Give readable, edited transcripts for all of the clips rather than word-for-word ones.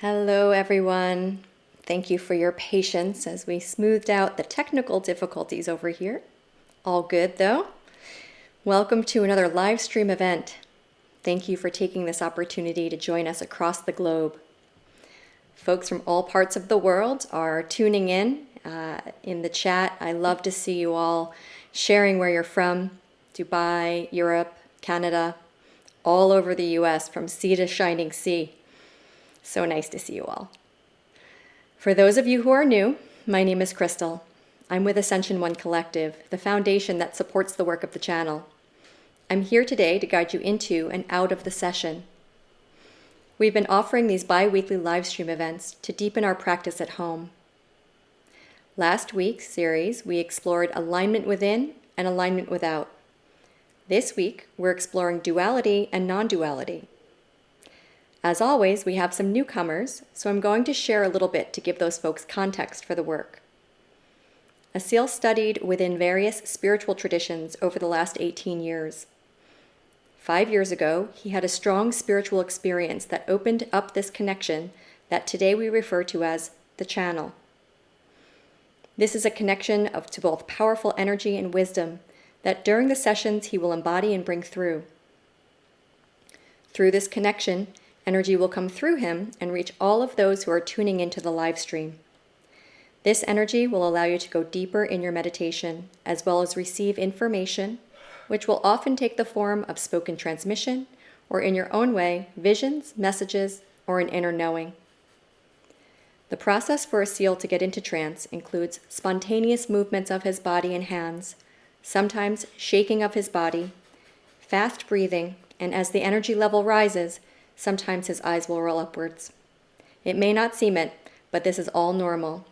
Hello, everyone. Thank you for your patience as we smoothed out the technical difficulties over here. All good, though. Welcome to another live stream event. Thank you for taking this opportunity to join us across the globe. Folks from all parts of the world are tuning in the chat. I love to see you all sharing where you're from. Dubai, Europe, Canada, all over the US, from sea to shining sea. So nice to see you all. For those of you who are new, my name is Crystal. I'm with Ascension One Collective, the foundation that supports the work of the channel. I'm here today to guide you into and out of the session. We've been offering these bi-weekly live stream events to deepen our practice at home. Last week's series, we explored alignment within and alignment without. This week, we're exploring duality and non-duality. As always, we have some newcomers, so I'm going to share a little bit to give those folks context for the work. Asil studied within various spiritual traditions over the last 18 years. 5 years ago, he had a strong spiritual experience that opened up this connection that today we refer to as the channel. This is a connection to both powerful energy and wisdom that during the sessions he will embody and bring through. Through this connection, energy will come through him and reach all of those who are tuning into the live stream. This energy will allow you to go deeper in your meditation, as well as receive information, which will often take the form of spoken transmission, or in your own way, visions, messages, or an inner knowing. The process for Asil to get into trance includes spontaneous movements of his body and hands, sometimes shaking of his body, fast breathing, and as the energy level rises, sometimes his eyes will roll upwards. It may not seem it, but this is all normal.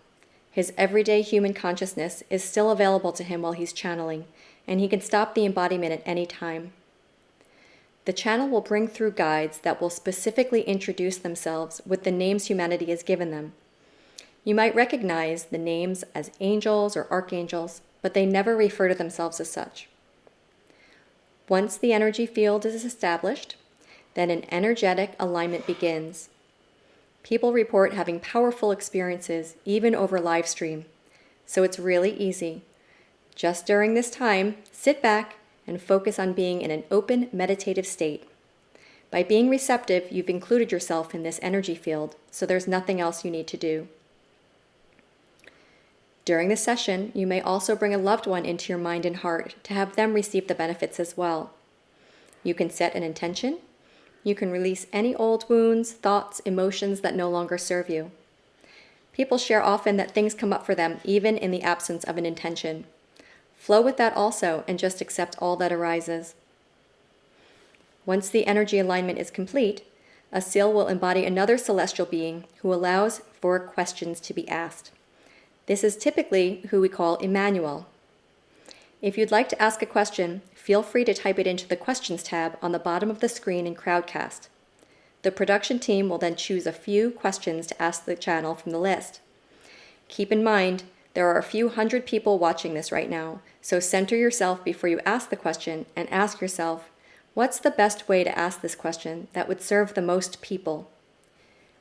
His everyday human consciousness is still available to him while he's channeling, and he can stop the embodiment at any time. The channel will bring through guides that will specifically introduce themselves with the names humanity has given them. You might recognize the names as angels or archangels, but they never refer to themselves as such. Once the energy field is established, then an energetic alignment begins. People report having powerful experiences, even over live stream, so it's really easy. Just during this time, sit back and focus on being in an open meditative state. By being receptive, you've included yourself in this energy field, so there's nothing else you need to do. During the session, you may also bring a loved one into your mind and heart to have them receive the benefits as well. You can set an intention. You can release any old wounds, thoughts, emotions that no longer serve you. People share often that things come up for them even in the absence of an intention. Flow with that also and just accept all that arises. Once the energy alignment is complete, a seal will embody another celestial being who allows for questions to be asked. This is typically who we call Emmanuel. If you'd like to ask a question, feel free to type it into the Questions tab on the bottom of the screen in Crowdcast. The production team will then choose a few questions to ask the channel from the list. Keep in mind, there are a few hundred people watching this right now, so center yourself before you ask the question and ask yourself, what's the best way to ask this question that would serve the most people?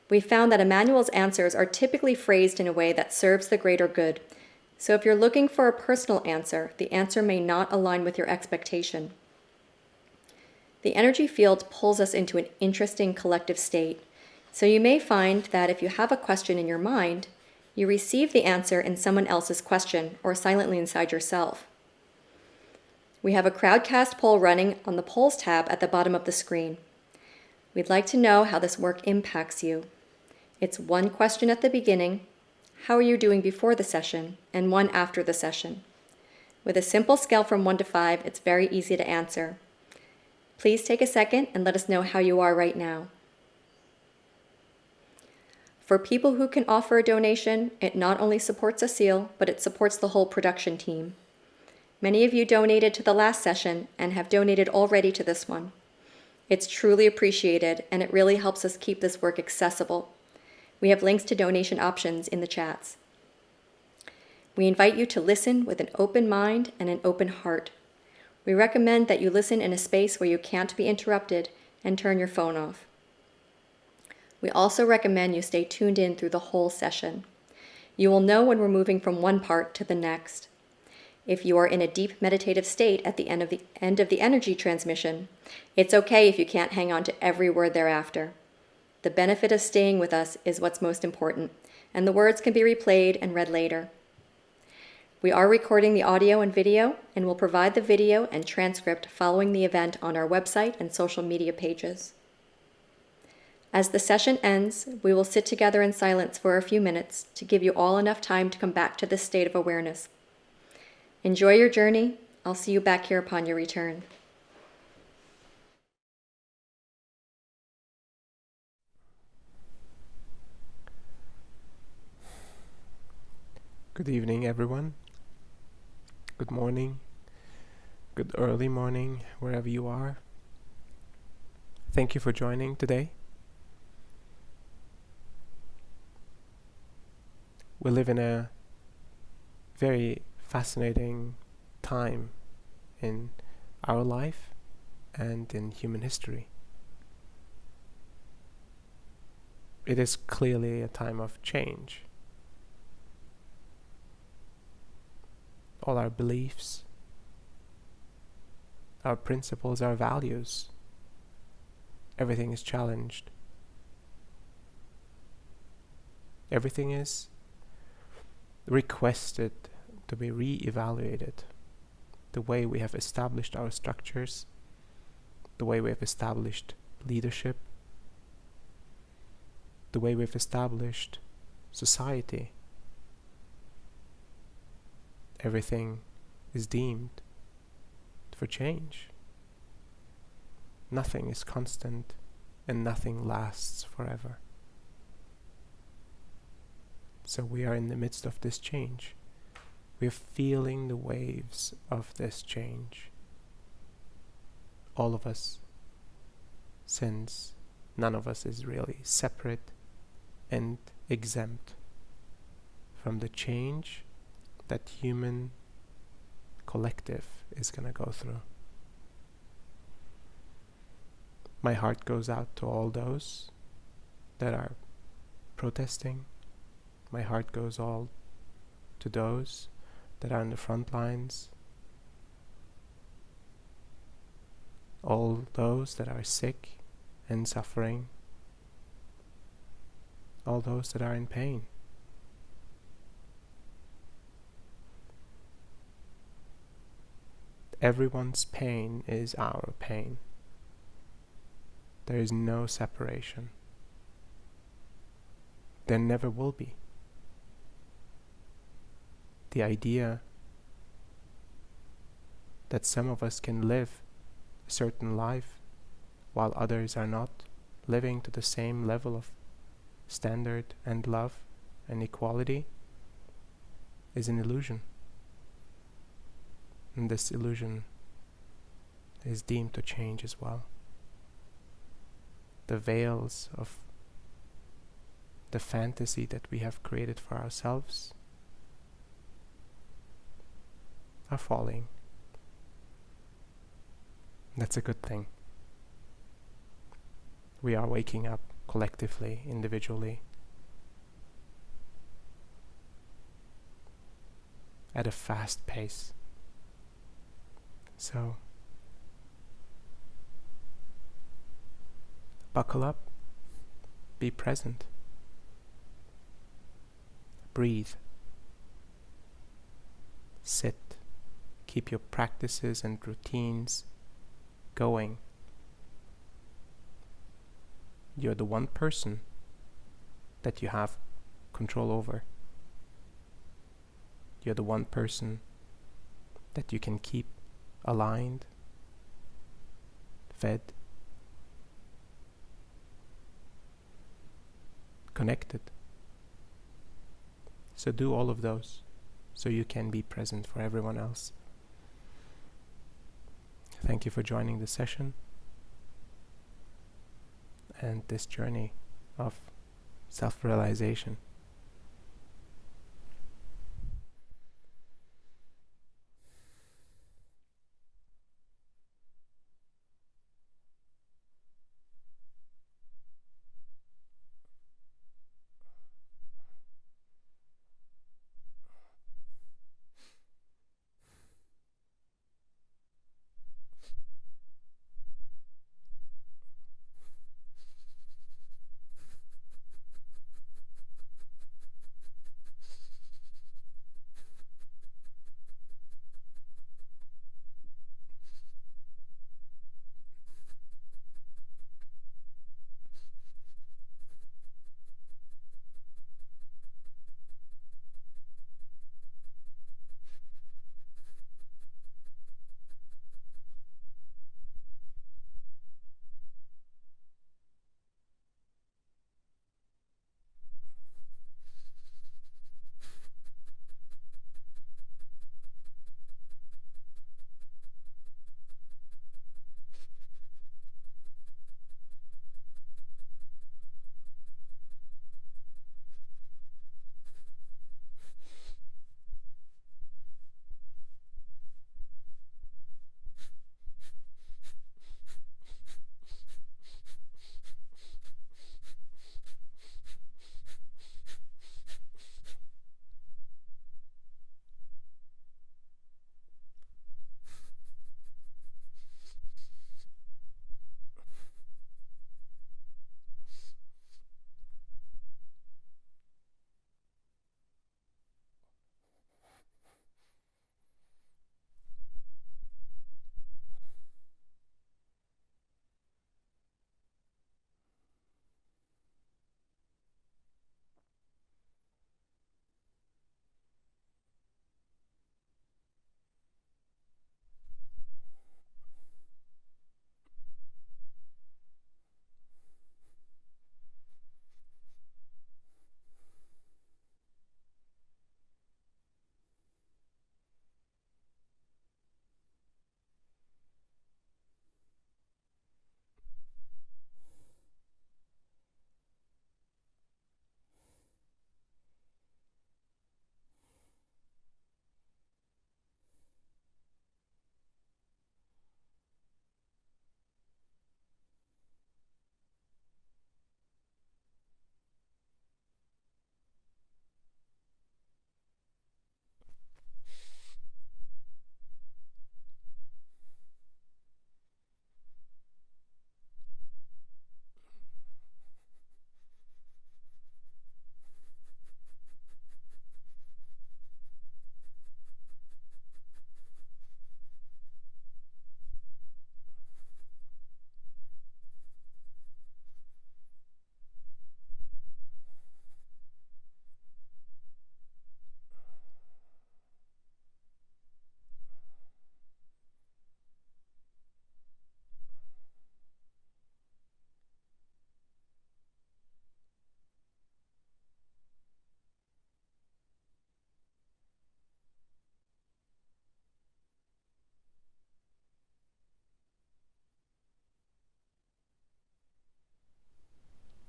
We found that Emmanuel's answers are typically phrased in a way that serves the greater good. So if you're looking for a personal answer, the answer may not align with your expectation. The energy field pulls us into an interesting collective state. So you may find that if you have a question in your mind, you receive the answer in someone else's question or silently inside yourself. We have a Crowdcast poll running on the Polls tab at the bottom of the screen. We'd like to know how this work impacts you. It's one question at the beginning, how are you doing before the session, and one after the session. With a simple scale from 1 to 5, it's very easy to answer. Please take a second and let us know how you are right now. For people who can offer a donation, it not only supports a seal, but it supports the whole production team. Many of you donated to the last session and have donated already to this one. It's truly appreciated, and it really helps us keep this work accessible. We have links to donation options in the chats. We invite you to listen with an open mind and an open heart. We recommend that you listen in a space where you can't be interrupted and turn your phone off. We also recommend you stay tuned in through the whole session. You will know when we're moving from one part to the next. If you are in a deep meditative state at the end of the energy transmission, it's okay if you can't hang on to every word thereafter. The benefit of staying with us is what's most important, and the words can be replayed and read later. We are recording the audio and video, and will provide the video and transcript following the event on our website and social media pages. As the session ends, we will sit together in silence for a few minutes to give you all enough time to come back to this state of awareness. Enjoy your journey. I'll see you back here upon your return. Good evening, everyone. Good morning. Good early morning, wherever you are. Thank you for joining today. We live in a very fascinating time in our life and in human history. It is clearly a time of change. All our beliefs, our principles, our values, everything is challenged. Everything is requested to be re-evaluated. The way we have established our structures, the way we have established leadership, the way we've established society. Everything is deemed for change. Nothing is constant and nothing lasts forever. So we are in the midst of this change. We are feeling the waves of this change. All of us, since none of us is really separate and exempt from the change that human collective is going to go through. My heart goes out to all those that are protesting. My heart goes all to those that are in the front lines, all those that are sick and suffering, all those that are in pain. Everyone's pain is our pain. There is no separation. There never will be. The idea that some of us can live a certain life while others are not living to the same level of standard and love and equality is an illusion. And this illusion is deemed to change as well. The veils of the fantasy that we have created for ourselves are falling. That's a good thing. We are waking up collectively, individually, at a fast pace. So, buckle up, be present, breathe, sit, keep your practices and routines going. You're the one person that you have control over. You're the one person that you can keep aligned, fed, connected. So do all of those so you can be present for everyone else. Thank you for joining the session and this journey of self-realization.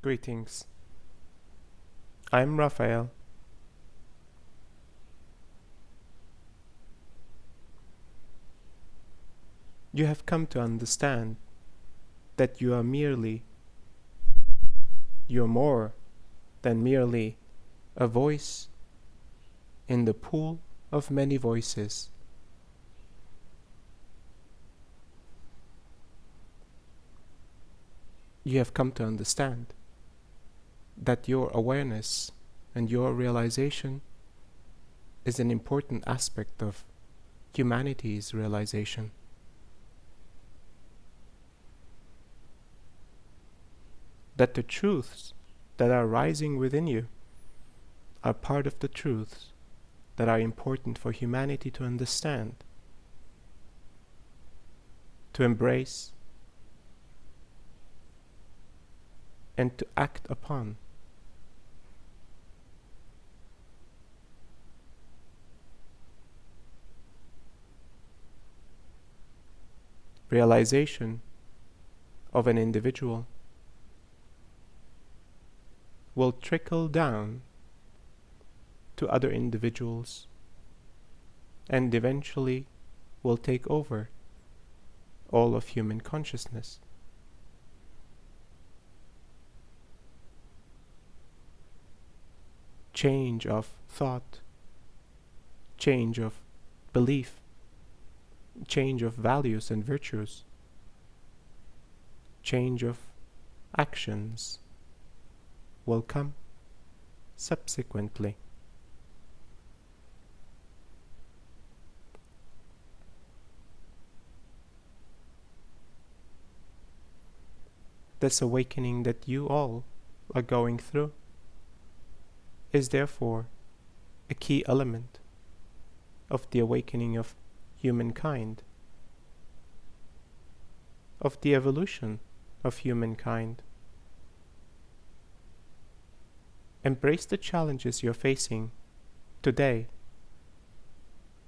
Greetings. I'm Raphael. You have come to understand that you're more than merely a voice in the pool of many voices. You have come to understand that your awareness and your realization is an important aspect of humanity's realization. That the truths that are rising within you are part of the truths that are important for humanity to understand, to embrace, and to act upon. Realization of an individual will trickle down to other individuals and eventually will take over all of human consciousness. Change of thought, change of belief, change of values and virtues, change of actions will come subsequently. This awakening that you all are going through is therefore a key element of the awakening of humankind, of the evolution of humankind. Embrace the challenges you're facing today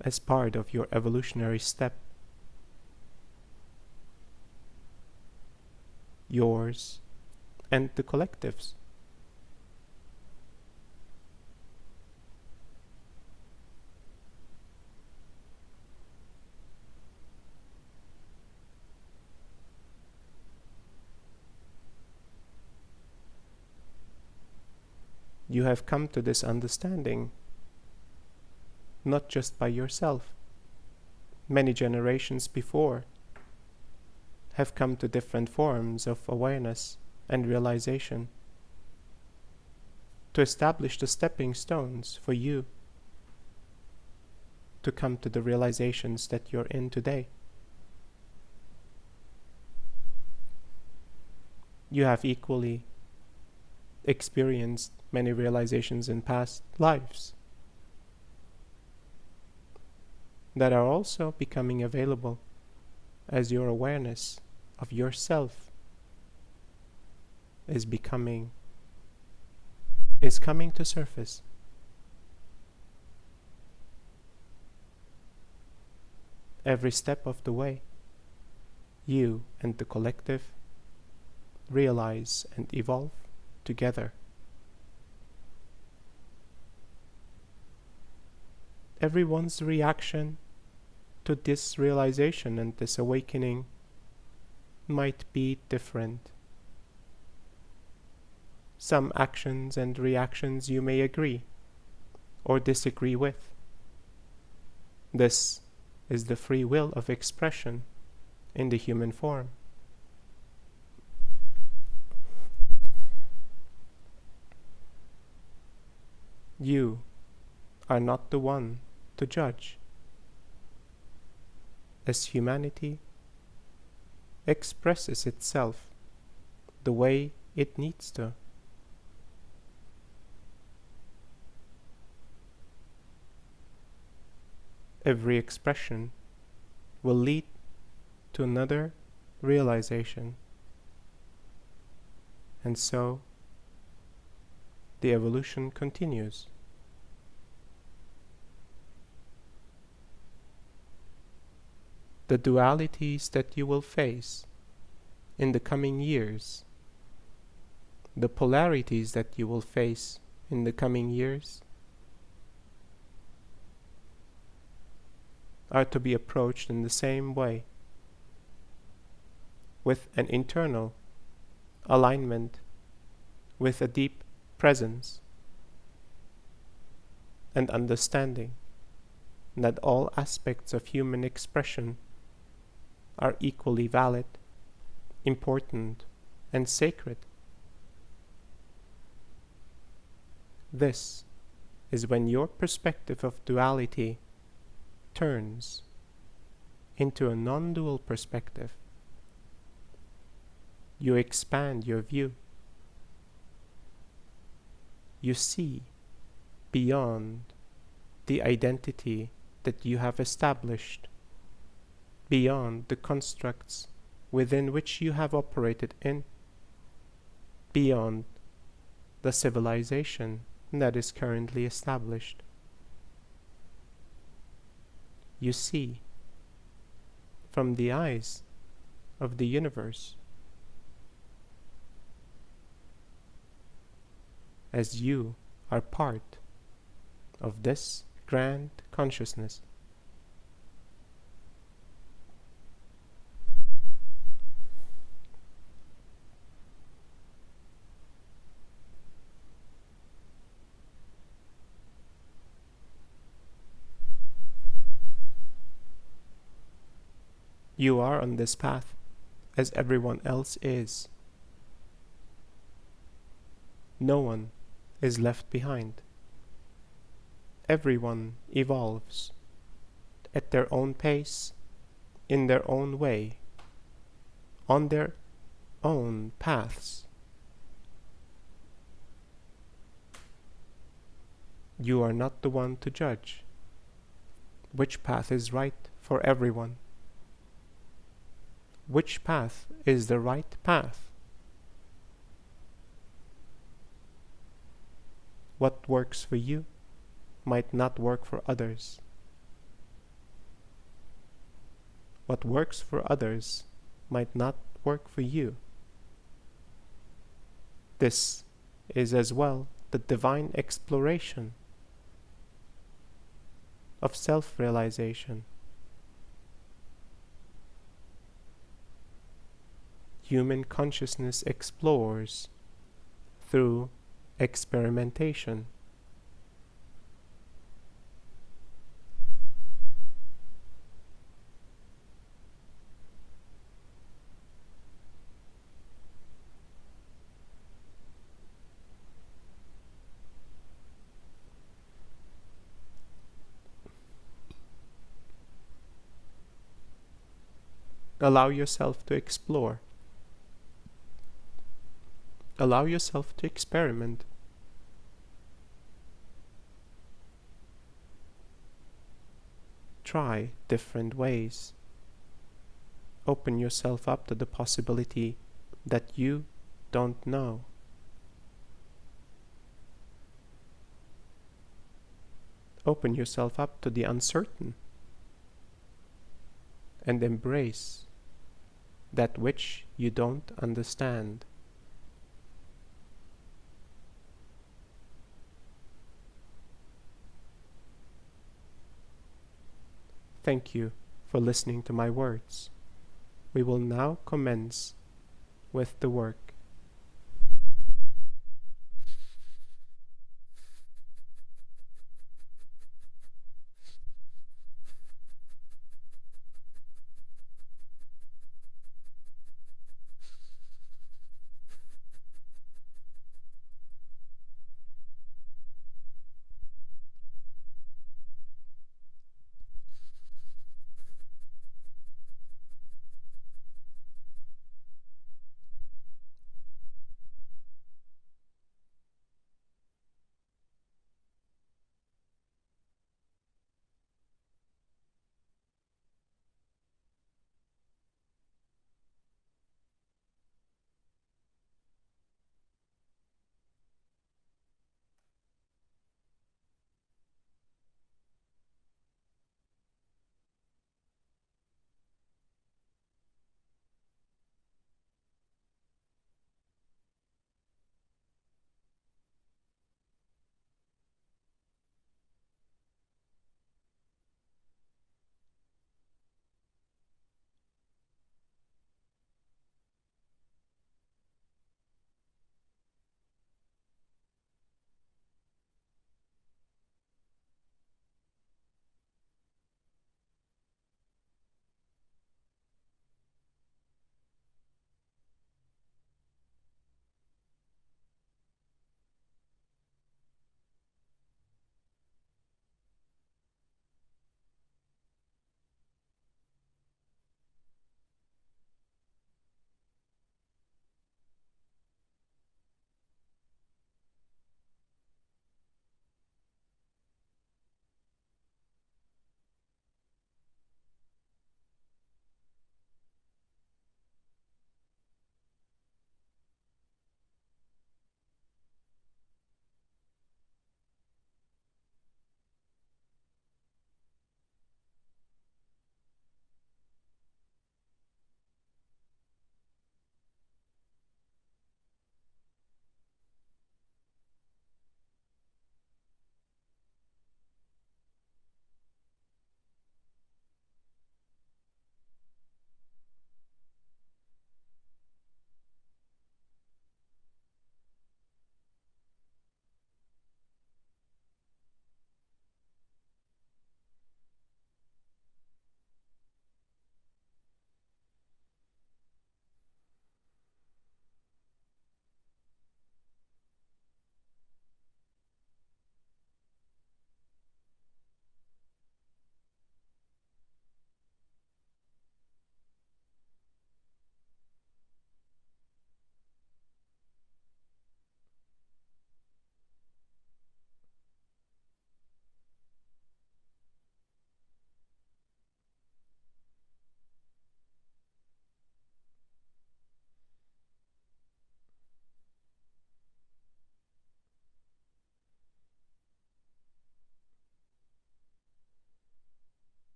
as part of your evolutionary step. Yours and the collective's. You have come to this understanding not just by yourself. Many generations before have come to different forms of awareness and realization to establish the stepping stones for you to come to the realizations that you're in today. You have equally experienced many realizations in past lives that are also becoming available as your awareness of yourself is coming to surface. Every step of the way, you and the collective realize and evolve together. Everyone's reaction to this realization and this awakening might be different. Some actions and reactions you may agree or disagree with. This is the free will of expression in the human form. You are not the one to judge, as humanity expresses itself the way it needs to. Every expression will lead to another realization, and so the evolution continues. The dualities that you will face in the coming years the polarities that you will face in the coming years are to be approached in the same way, with an internal alignment, with a deep presence and understanding that all aspects of human expression are equally valid, important, and sacred. This is when your perspective of duality turns into a non-dual perspective. You expand your view. You see beyond the identity that you have established, beyond the constructs within which you have operated in, beyond the civilization that is currently established. You see from the eyes of the universe, as you are part of this grand consciousness. You are on this path as everyone else is. No one is left behind. Everyone evolves at their own pace, in their own way, on their own paths. You are not the one to judge which path is right for everyone. Which path is the right path? What works for you might not work for others. What works for others might not work for you. This is as well the divine exploration of self-realization. Human consciousness explores through experimentation. Allow yourself to explore. Allow yourself to experiment. Try different ways. Open yourself up to the possibility that you don't know. Open yourself up to the uncertain and embrace that which you don't understand. Thank you for listening to my words. We will now commence with the work.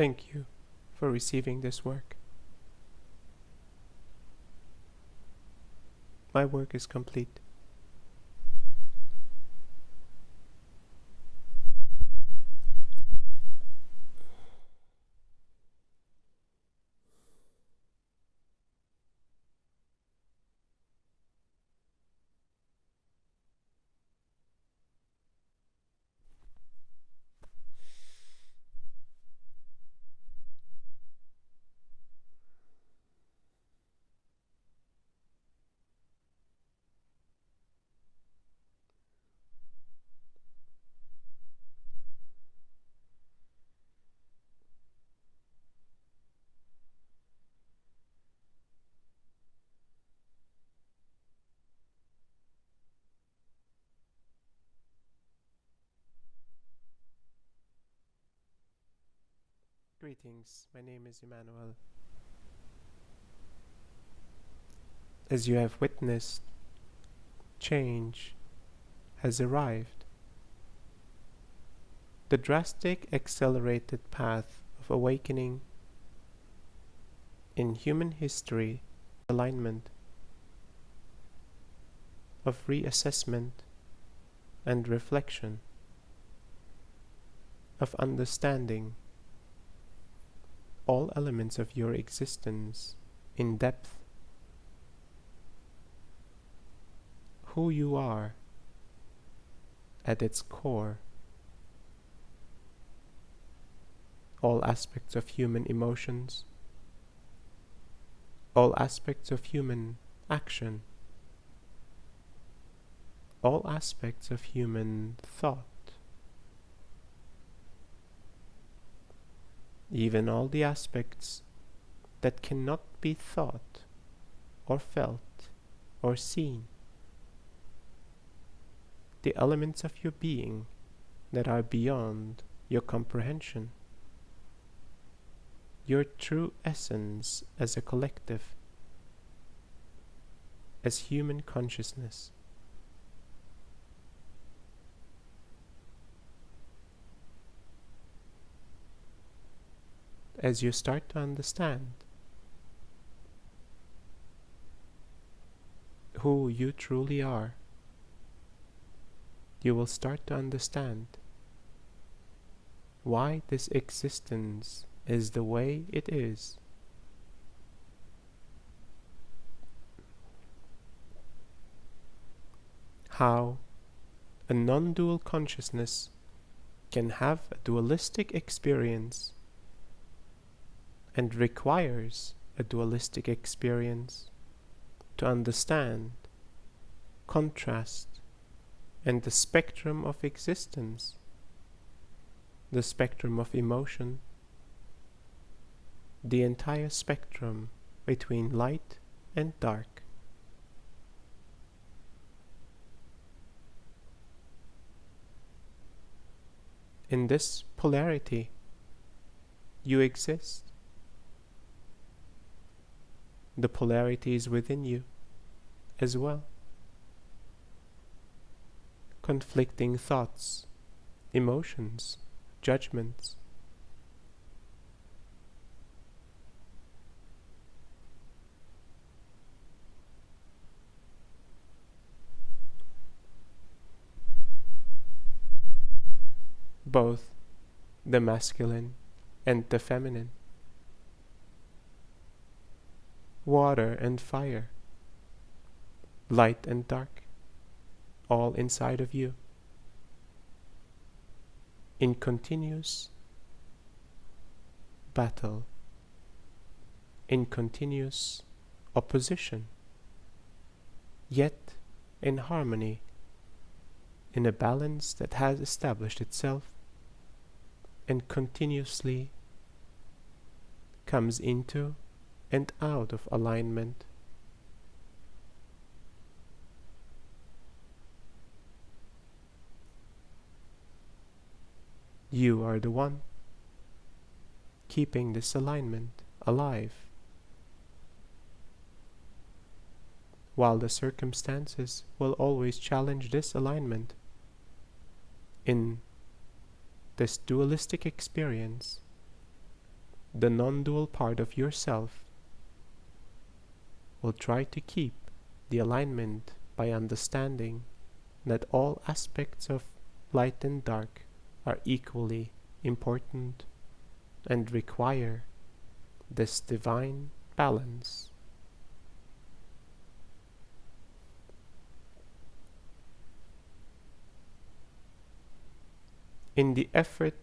Thank you for receiving this work. My work is complete. Greetings, my name is Emmanuel. As you have witnessed, change has arrived. The drastic accelerated path of awakening in human history, alignment, of reassessment and reflection, of understanding all elements of your existence in depth, who you are at its core, all aspects of human emotions, all aspects of human action, all aspects of human thought, even all the aspects that cannot be thought or felt or seen, the elements of your being that are beyond your comprehension, your true essence as a collective, as human consciousness. As you start to understand who you truly are, you will start to understand why this existence is the way it is. How a non-dual consciousness can have a dualistic experience and requires a dualistic experience to understand, contrast, and the spectrum of existence, the spectrum of emotion, the entire spectrum between light and dark. In this polarity, you exist. The polarity is within you as well. Conflicting thoughts, emotions, judgments. Both the masculine and the feminine. Water and fire, light and dark, all inside of you, in continuous battle, in continuous opposition, yet in harmony, in a balance that has established itself and continuously comes into and out of alignment. You are the one keeping this alignment alive, while the circumstances will always challenge this alignment. In this dualistic experience, the non-dual part of yourself will try to keep the alignment by understanding that all aspects of light and dark are equally important and require this divine balance. In the effort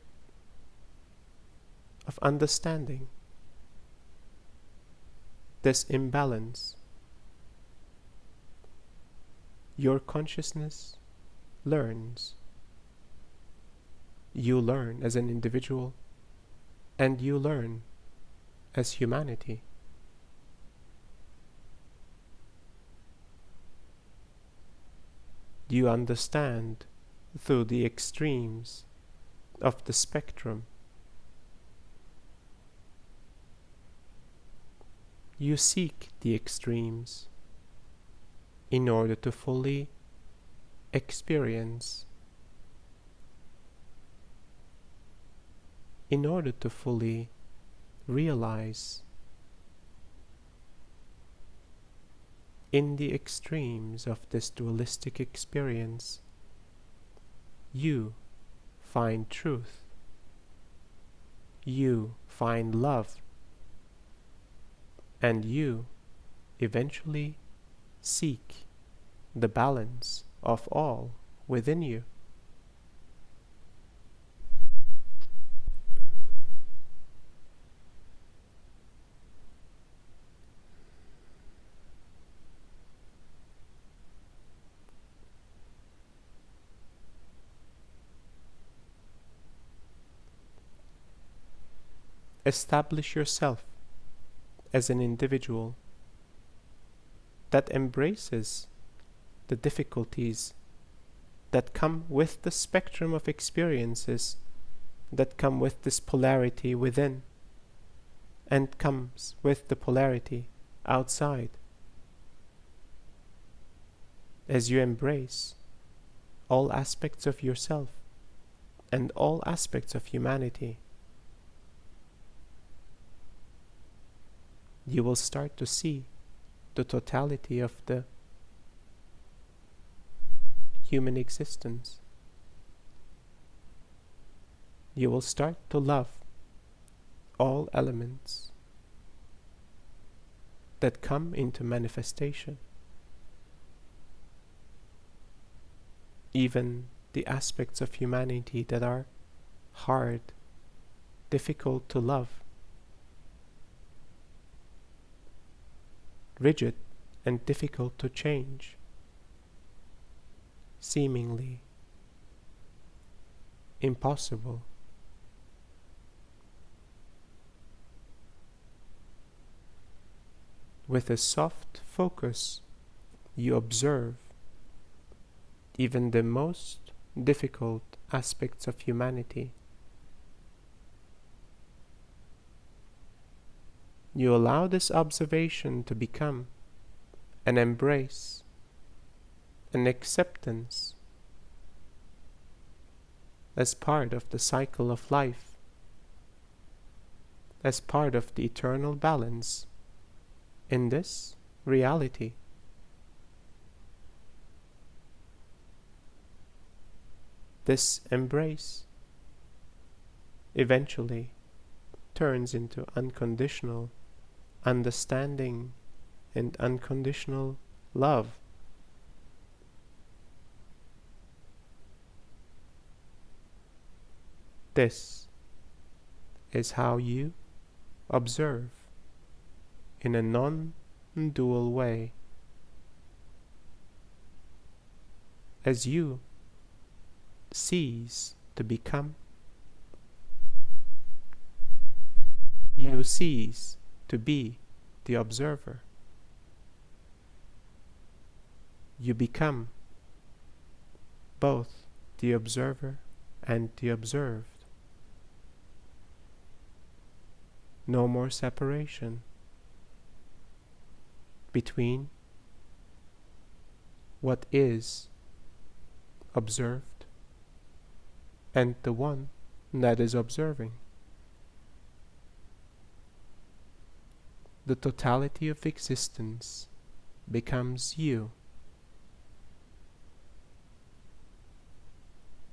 of understanding this imbalance, your consciousness learns. You learn as an individual, and you learn as humanity. You understand through the extremes of the spectrum. You seek the extremes in order to fully experience, in order to fully realize. In the extremes of this dualistic experience, you find truth. You find love. And you eventually seek the balance of all within you. Establish yourself as an individual that embraces the difficulties that come with the spectrum of experiences that come with this polarity within and comes with the polarity outside. As you embrace all aspects of yourself and all aspects of humanity, you will start to see the totality of the human existence. You will start to love all elements that come into manifestation, even the aspects of humanity that are hard, difficult to love, rigid and difficult to change, seemingly impossible. With a soft focus, you observe even the most difficult aspects of humanity. You allow this observation to become an embrace, an acceptance as part of the cycle of life, as part of the eternal balance in this reality. This embrace eventually turns into unconditional understanding and unconditional love. This is how you observe in a non-dual way. As you cease to become, you cease to be the observer. You become both the observer and the observed. No more separation between what is observed and the one that is observing. the totality of existence becomes you.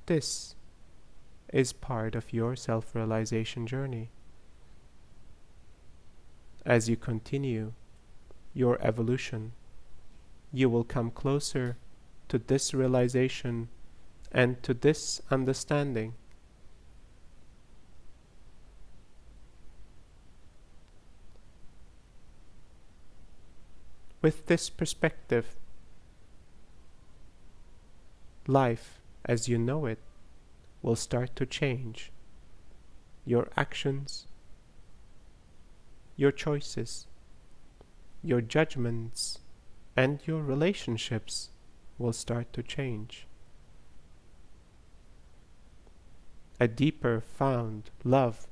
This is part of your self-realization journey. As you continue your evolution, you will come closer to this realization and to this understanding. With this perspective, life as you know it will start to change. Your actions, your choices, your judgments, and your relationships will start to change. A deeper found love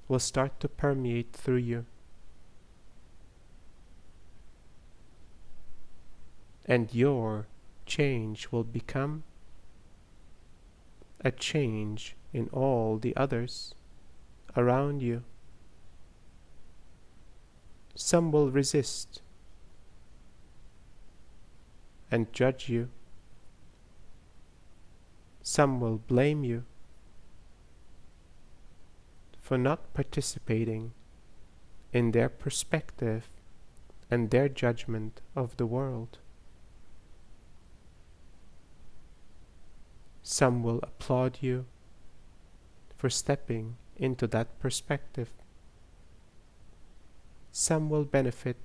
will start to permeate through you. And your change will become a change in all the others around you. Some will resist and judge you. Some will blame you for not participating in their perspective and their judgment of the world. Some will applaud you for stepping into that perspective. Some will benefit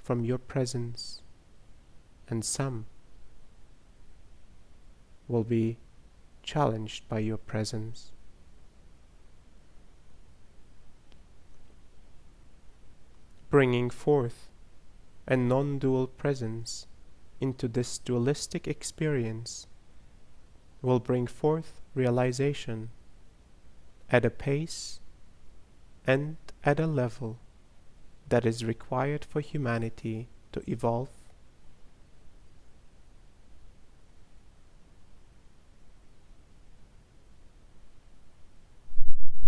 from your presence, and some will be challenged by your presence. Bringing forth a non-dual presence into this dualistic experience will bring forth realization at a pace and at a level that is required for humanity to evolve.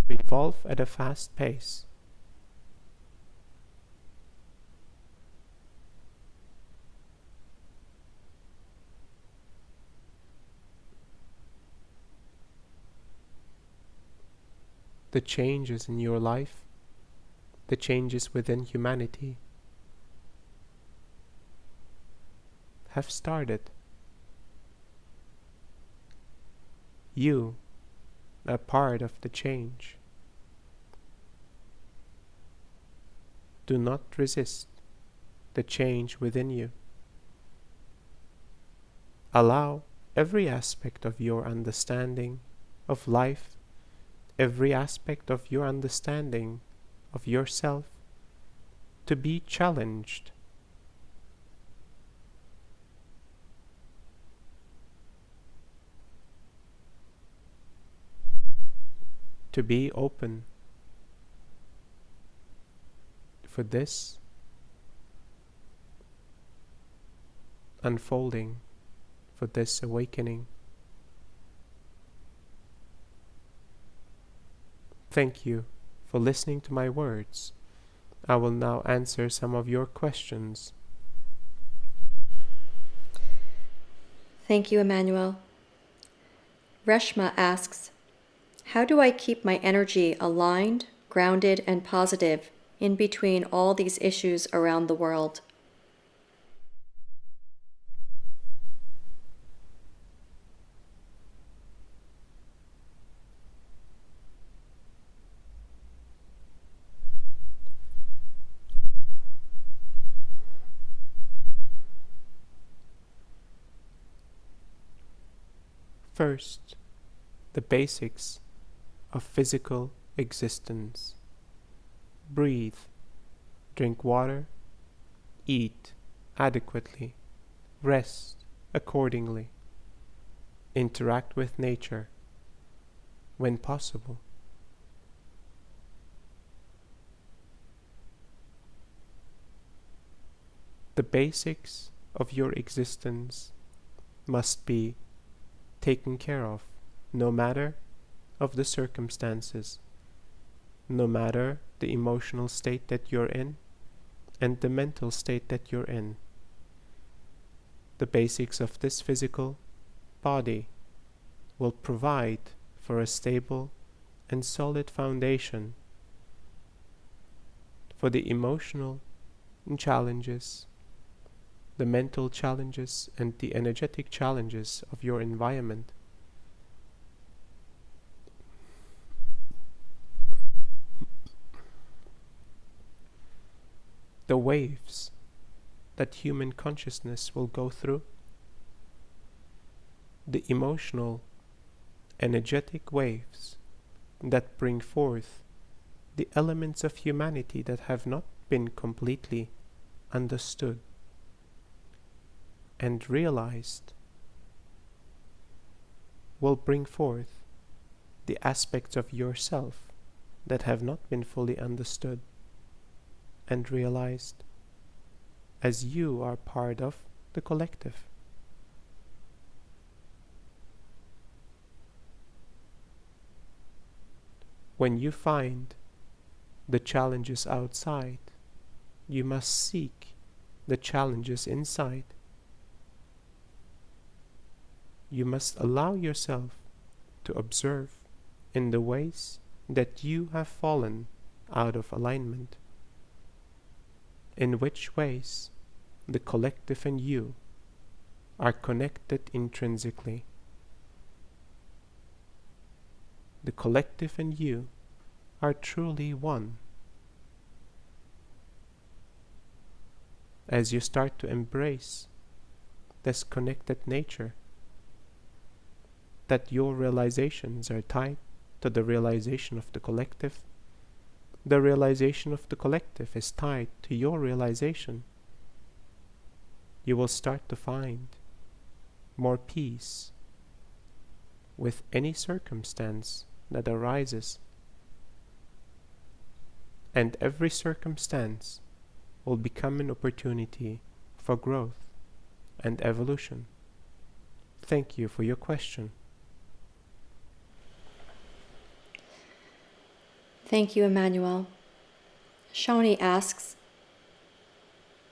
To evolve at a fast pace. The changes in your life, the changes within humanity have started. You are part of the change. Do not resist the change within you. Allow every aspect of your understanding of life, every aspect of your understanding of yourself to be challenged. To be open for this unfolding, for this awakening. Thank you for listening to my words. I will now answer some of your questions. Thank you, Emmanuel. Reshma asks, how do I keep my energy aligned, grounded, and positive in between all these issues around the world? First, the basics of physical existence. Breathe, drink water, eat adequately, rest accordingly, interact with nature when possible. The basics of your existence must be taken care of, no matter of the circumstances, no matter the emotional state that you're in and the mental state that you're in. The basics of this physical body will provide for a stable and solid foundation for the emotional challenges, the mental challenges, and the energetic challenges of your environment. The waves that human consciousness will go through, the emotional, energetic waves that bring forth the elements of humanity that have not been completely understood and realized, will bring forth the aspects of yourself that have not been fully understood and realized, as you are part of the collective. When you find the challenges outside, you must seek the challenges inside. You must allow yourself to observe in the ways that you have fallen out of alignment, in which ways the collective and you are connected intrinsically. The collective and you are truly one. As you start to embrace this connected nature, that your realizations are tied to the realization of the collective of the collective is tied to your realization, you will start to find more peace with any circumstance that arises. And every circumstance will become an opportunity for growth and evolution. Thank you for your question. Thank you, Emmanuel. Shawnee asks,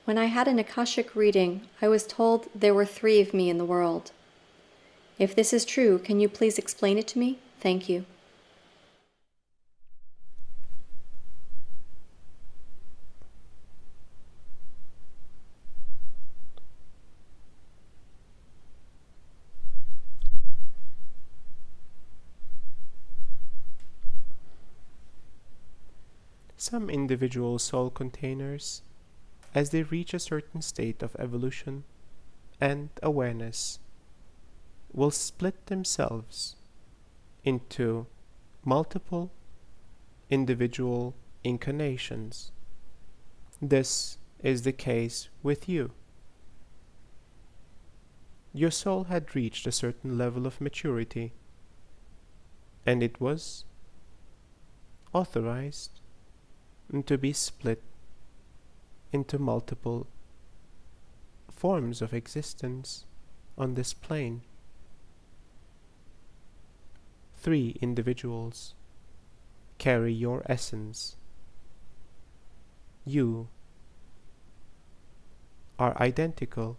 when I had an Akashic reading, I was told there were 3 of me in the world. If this is true, can you please explain it to me? Thank you. Some individual soul containers, as they reach a certain state of evolution and awareness, will split themselves into multiple individual incarnations. This is the case with you. Your soul had reached a certain level of maturity, and it was authorized to be split into multiple forms of existence on this plane. 3 individuals carry your essence. You are identical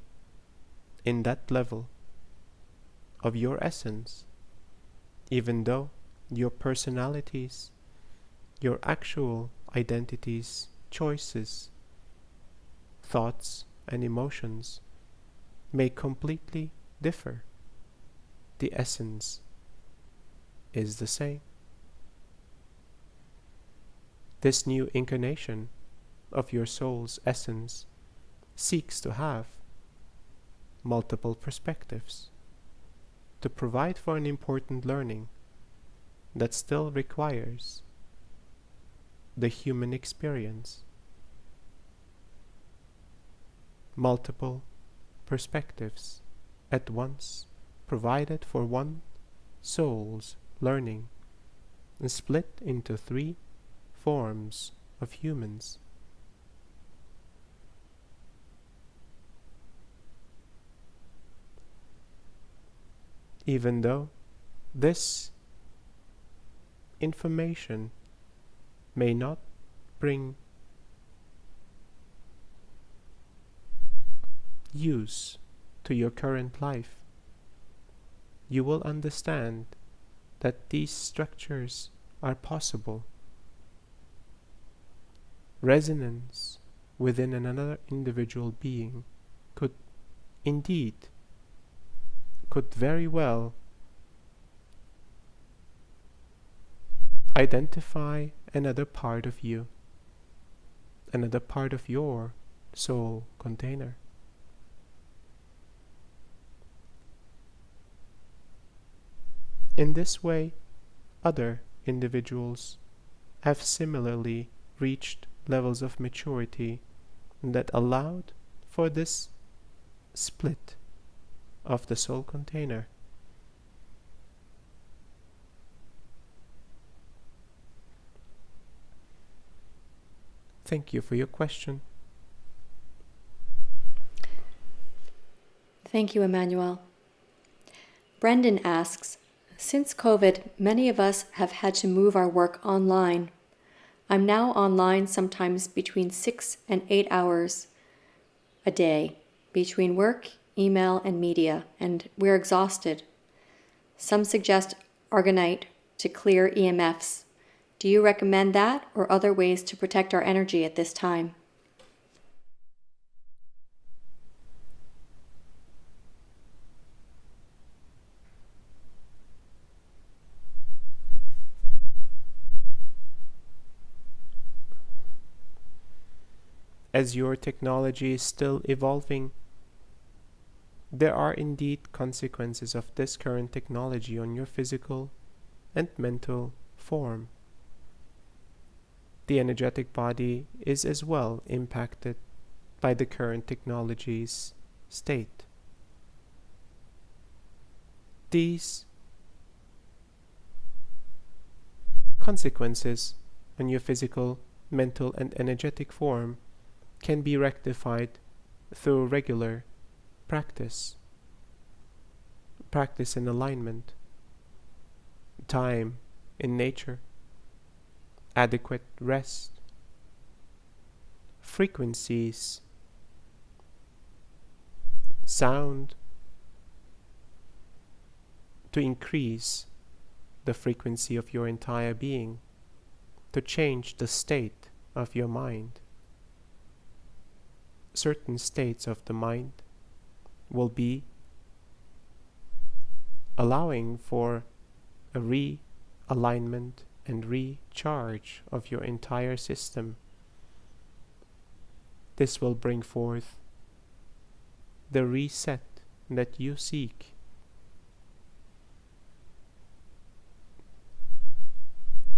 in that level of your essence, even though your personalities, your actual identities, choices, thoughts, and emotions may completely differ. The essence is the same. This new incarnation of your soul's essence seeks to have multiple perspectives, to provide for an important learning that still requires the human experience. Multiple perspectives at once provided for one soul's learning and split into 3 forms of humans. Even though this information may not bring use to your current life, you will understand that these structures are possible. Resonance within another individual being could very well identify another part of you, another part of your soul container. In this way, other individuals have similarly reached levels of maturity that allowed for this split of the soul container. Thank you for your question. Thank you, Emmanuel. Brendan asks, since COVID, many of us have had to move our work online. I'm now online sometimes between 6 and 8 hours a day, between work, email, and media, and we're exhausted. Some suggest Argonite to clear EMFs. Do you recommend that or other ways to protect our energy at this time? As your technology is still evolving, there are indeed consequences of this current technology on your physical and mental form. The energetic body is as well impacted by the current technology's state. These consequences on your physical, mental, and energetic form can be rectified through regular practice in alignment, time in nature, adequate rest, frequencies, sound, to increase the frequency of your entire being, to change the state of your mind. Certain states of the mind will be allowing for a realignment and recharge of your entire system. This will bring forth the reset that you seek.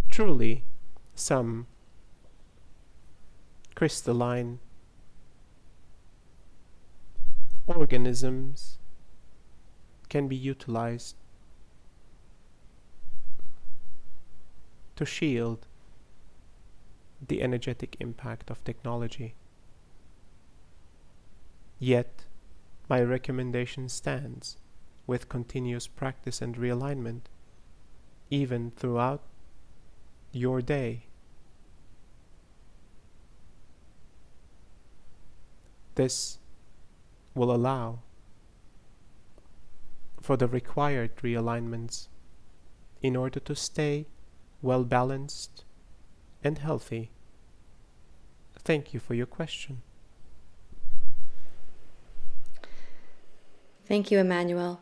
Truly, some crystalline organisms can be utilized to shield the energetic impact of technology. Yet, my recommendation stands with continuous practice and realignment, even throughout your day. This will allow for the required realignments in order to stay well balanced and healthy. Thank you for your question. Thank you, Emmanuel.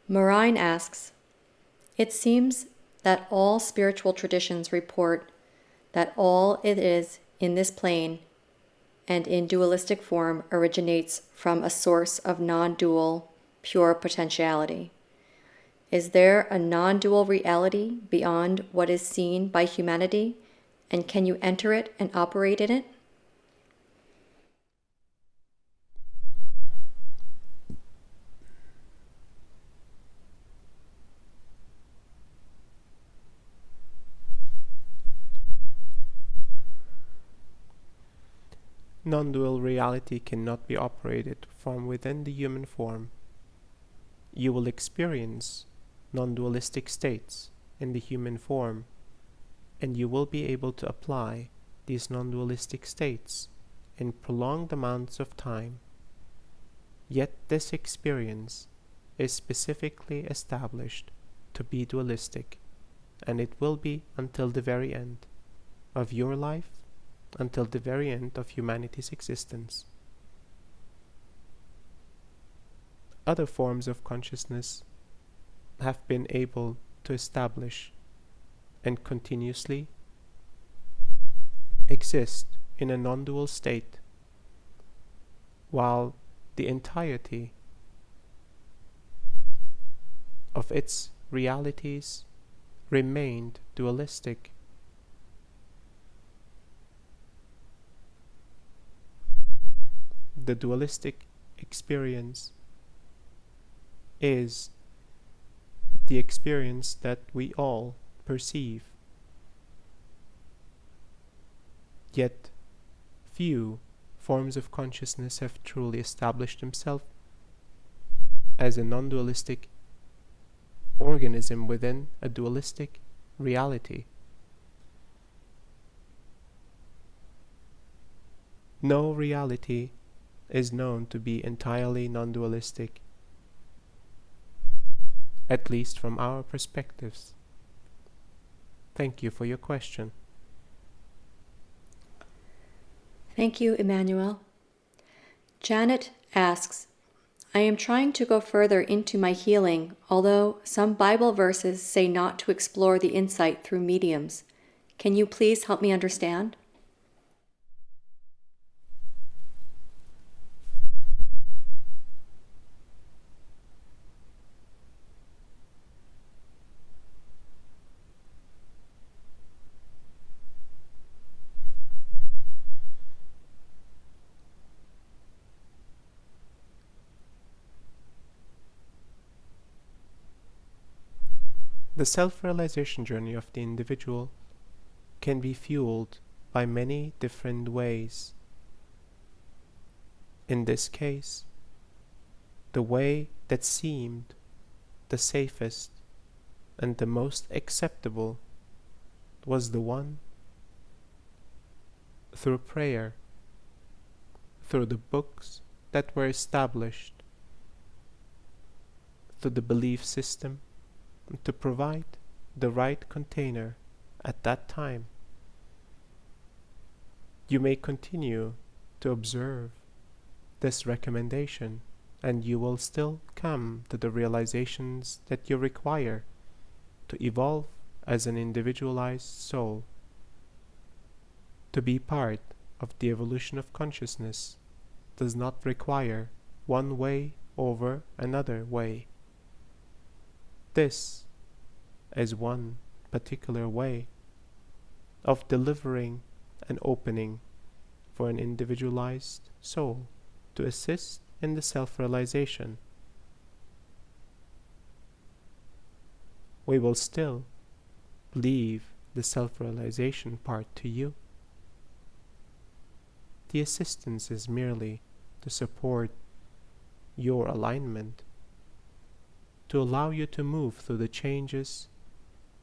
Marine asks, it seems that all spiritual traditions report that all it is in this plane and in dualistic form originates from a source of non-dual, pure potentiality. Is there a non-dual reality beyond what is seen by humanity, and can you enter it and operate in it? Non-dual reality cannot be operated from within the human form. You will experience non-dualistic states in the human form, and you will be able to apply these non-dualistic states in prolonged amounts of time. Yet this experience is specifically established to be dualistic, and it will be until the very end of your life, until the very end of humanity's existence. Other forms of consciousness have been able to establish and continuously exist in a non-dual state, while the entirety of its realities remained dualistic. The dualistic experience is the experience that we all perceive. Yet few forms of consciousness have truly established themselves as a non-dualistic organism within a dualistic reality. No reality is known to be entirely non-dualistic, at least from our perspectives. Thank you for your question. Thank you, Emmanuel. Janet asks, I am trying to go further into my healing, although some Bible verses say not to explore the insight through mediums. Can you please help me understand? The self-realization journey of the individual can be fueled by many different ways. In this case, the way that seemed the safest and the most acceptable was the one through prayer, through the books that were established, through the belief system, to provide the right container at that time. You may continue to observe this recommendation, and you will still come to the realizations that you require to evolve as an individualized soul. To be part of the evolution of consciousness does not require one way over another way. This is one particular way of delivering an opening for an individualized soul to assist in the self-realization. We will still leave the self-realization part to you. The assistance is merely to support your alignment, to allow you to move through the changes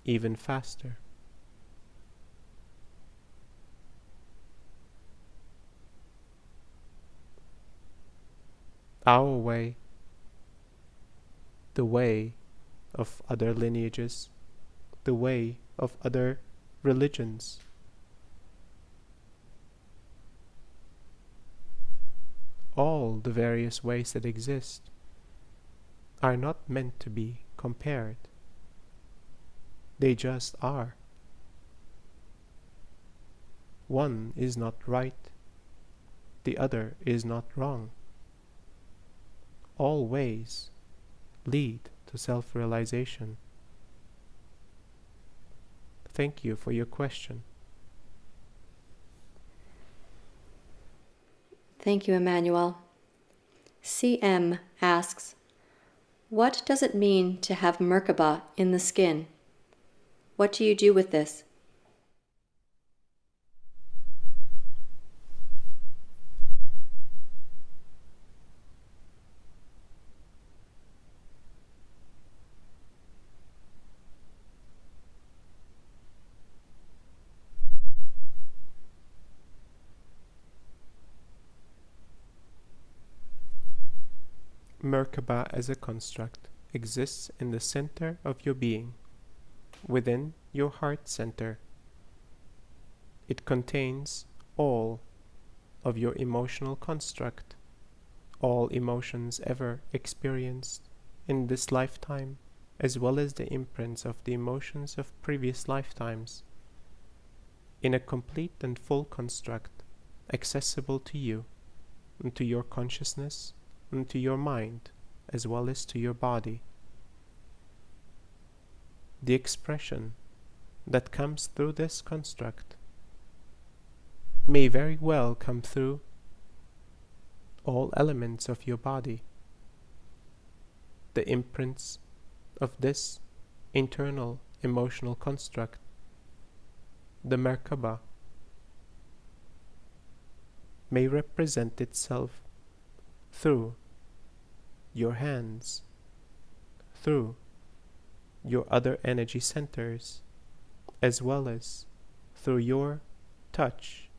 even faster. Our way, the way of other lineages, the way of other religions, all the various ways that exist are not meant to be compared. They just are. One is not right, the other is not wrong. All ways lead to self-realization. Thank you for your question. Thank you, Emmanuel. CM asks, what does it mean to have Merkaba in the skin? What do you do with this? Merkaba as a construct exists in the center of your being, within your heart center. It contains all of your emotional construct, all emotions ever experienced in this lifetime, as well as the imprints of the emotions of previous lifetimes, in a complete and full construct, accessible to you, and to your consciousness, and to your mind, as well as to your body. The expression that comes through this construct may very well come through all elements of your body. The imprints of this internal emotional construct, the Merkaba, may represent itself through your hands, through your other energy centers, as well as through your touch.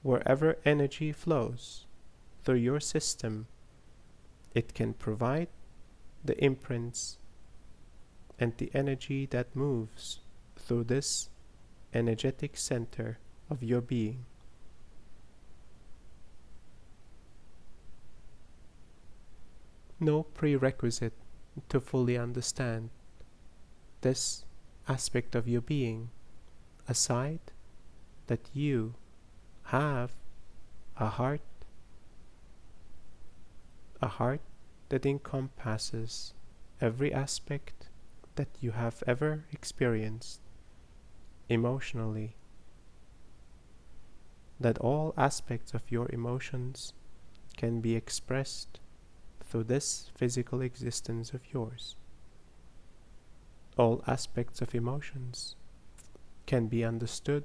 Wherever energy flows through your system, it can provide the imprints and the energy that moves through this energetic center of your being. No prerequisite to fully understand this aspect of your being, aside that you have a heart that encompasses every aspect that you have ever experienced emotionally, that all aspects of your emotions can be expressed through this physical existence of yours. All aspects of emotions can be understood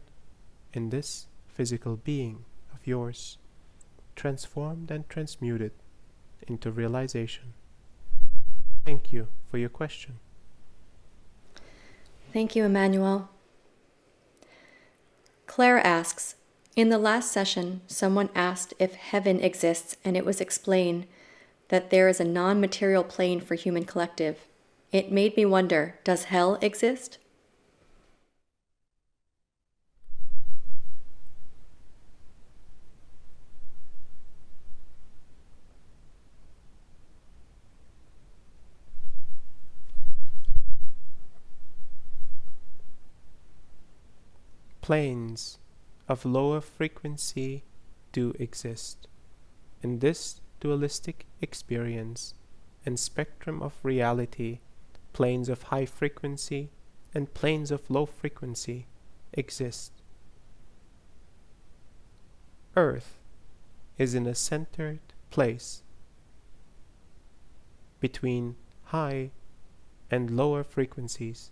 in this physical being of yours, transformed and transmuted into realization. Thank you for your question. Thank you, Emmanuel. Claire asks, in the last session, someone asked if heaven exists, and it was explained that there is a non-material plane for human collective. It made me wonder, does hell exist? Planes of lower frequency do exist. In this dualistic experience and spectrum of reality, planes of high frequency and planes of low frequency exist. Earth is in a centered place between high and lower frequencies.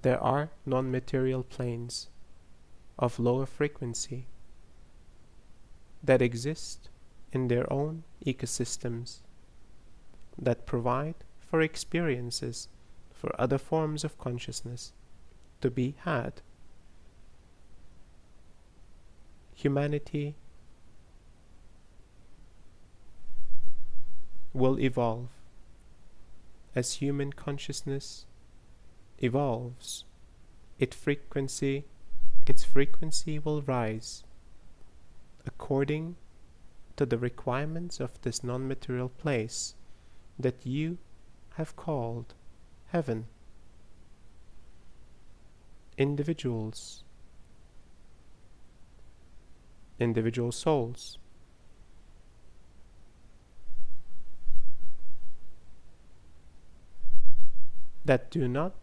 There are non-material planes of lower frequency that exist in their own ecosystems, that provide for experiences for other forms of consciousness to be had. Humanity will evolve as human consciousness evolves. Its frequency will rise according to the requirements of this non-material place that you have called heaven. Individual souls that do not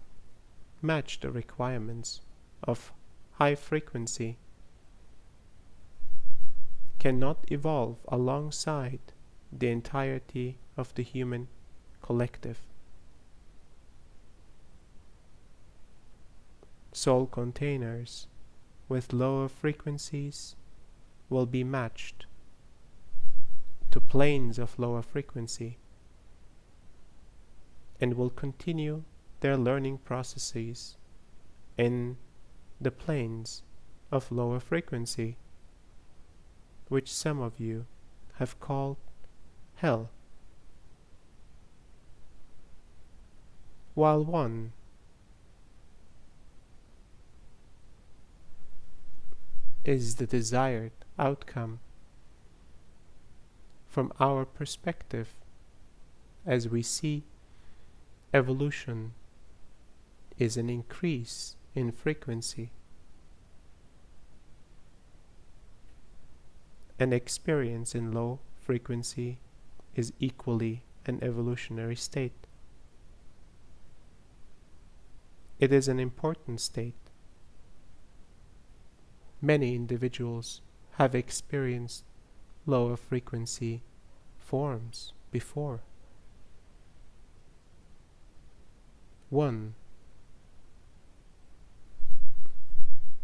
match the requirements of high frequency cannot evolve alongside the entirety of the human collective. Soul containers with lower frequencies will be matched to planes of lower frequency and will continue their learning processes in the planes of lower frequency, which some of you have called hell, while one is the desired outcome from our perspective as we see evolution is an increase in frequency. An experience in low frequency is equally an evolutionary state. It is an important state. Many individuals have experienced lower frequency forms before. One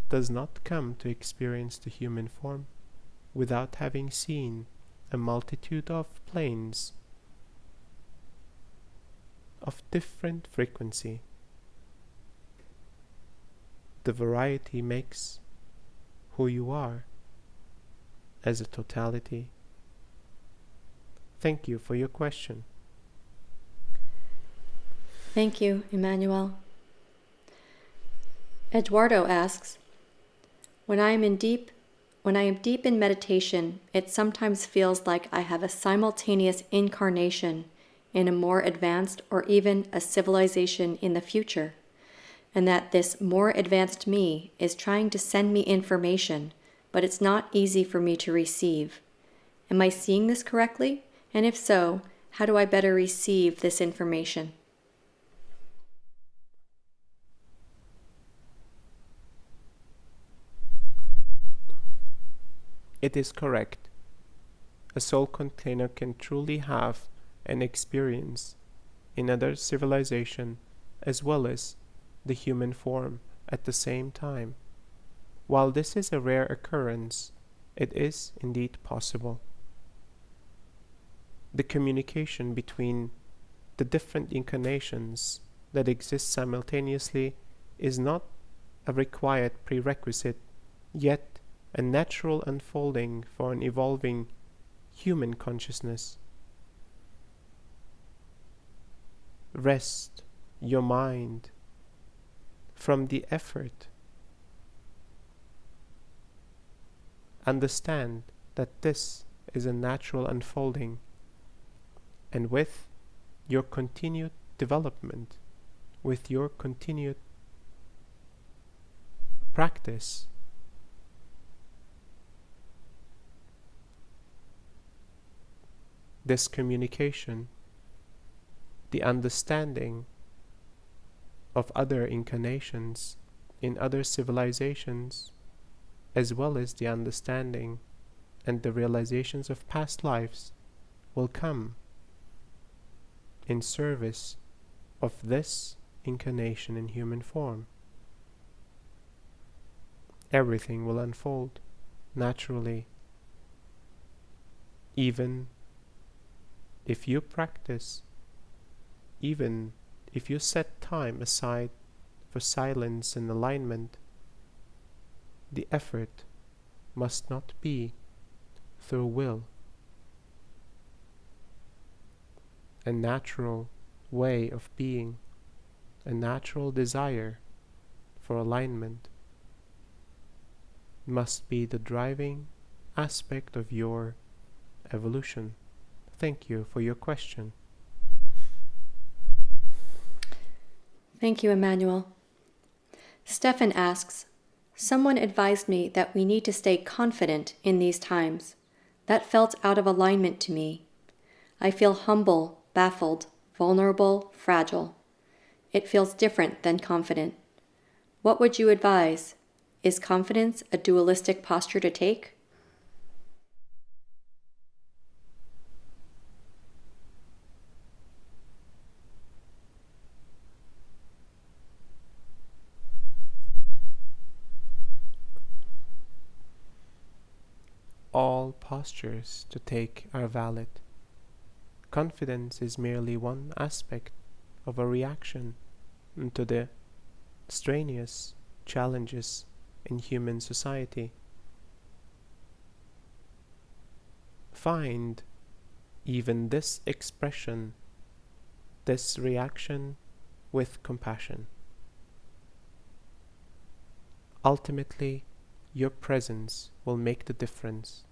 does not come to experience the human form without having seen a multitude of planes of different frequency. The variety makes who you are as a totality. Thank you for your question. Thank you, Emmanuel. Eduardo asks, When I am deep in meditation, it sometimes feels like I have a simultaneous incarnation in a more advanced or even a civilization in the future, and that this more advanced me is trying to send me information, but it's not easy for me to receive. Am I seeing this correctly? And if so, how do I better receive this information? It is correct. A soul container can truly have an experience in other civilization as well as the human form at the same time. While this is a rare occurrence, it is indeed possible. The communication between the different incarnations that exist simultaneously is not a required prerequisite, yet a natural unfolding for an evolving human consciousness. Rest your mind from the effort. Understand that this is a natural unfolding, and with your continued development, with your continued practice, this communication, the understanding of other incarnations in other civilizations, as well as the understanding and the realizations of past lives, will come in service of this incarnation in human form. Everything will unfold naturally, even if you practice, even if you set time aside for silence and alignment. The effort must not be through will. A natural way of being, a natural desire for alignment must be the driving aspect of your evolution. Thank you for your question. Thank you, Emmanuel. Stefan asks, Someone advised me that we need to stay confident in these times. That felt out of alignment to me. I feel humble, baffled, vulnerable, fragile. It feels different than confident. What would you advise? Is confidence a dualistic posture to take? All postures to take are valid. Confidence is merely one aspect of a reaction to the strenuous challenges in human society. find even this expression, this reaction with compassion. Ultimately, your presence will make the difference.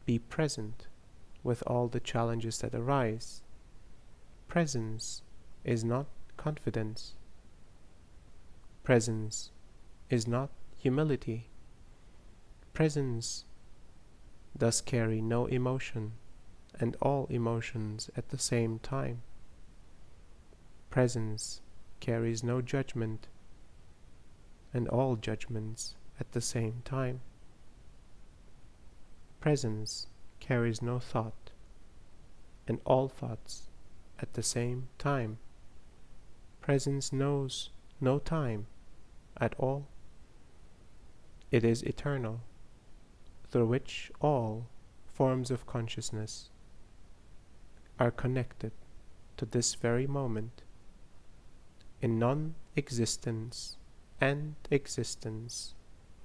Be present with all the challenges that arise. Presence is not confidence. Presence is not humility. Presence does carry no emotion and all emotions at the same time. Presence carries no judgment and all judgments at the same time. Presence carries no thought and all thoughts at the same time. Presence knows no time at all. It is eternal, through which all forms of consciousness are connected to this very moment in non-existence and existence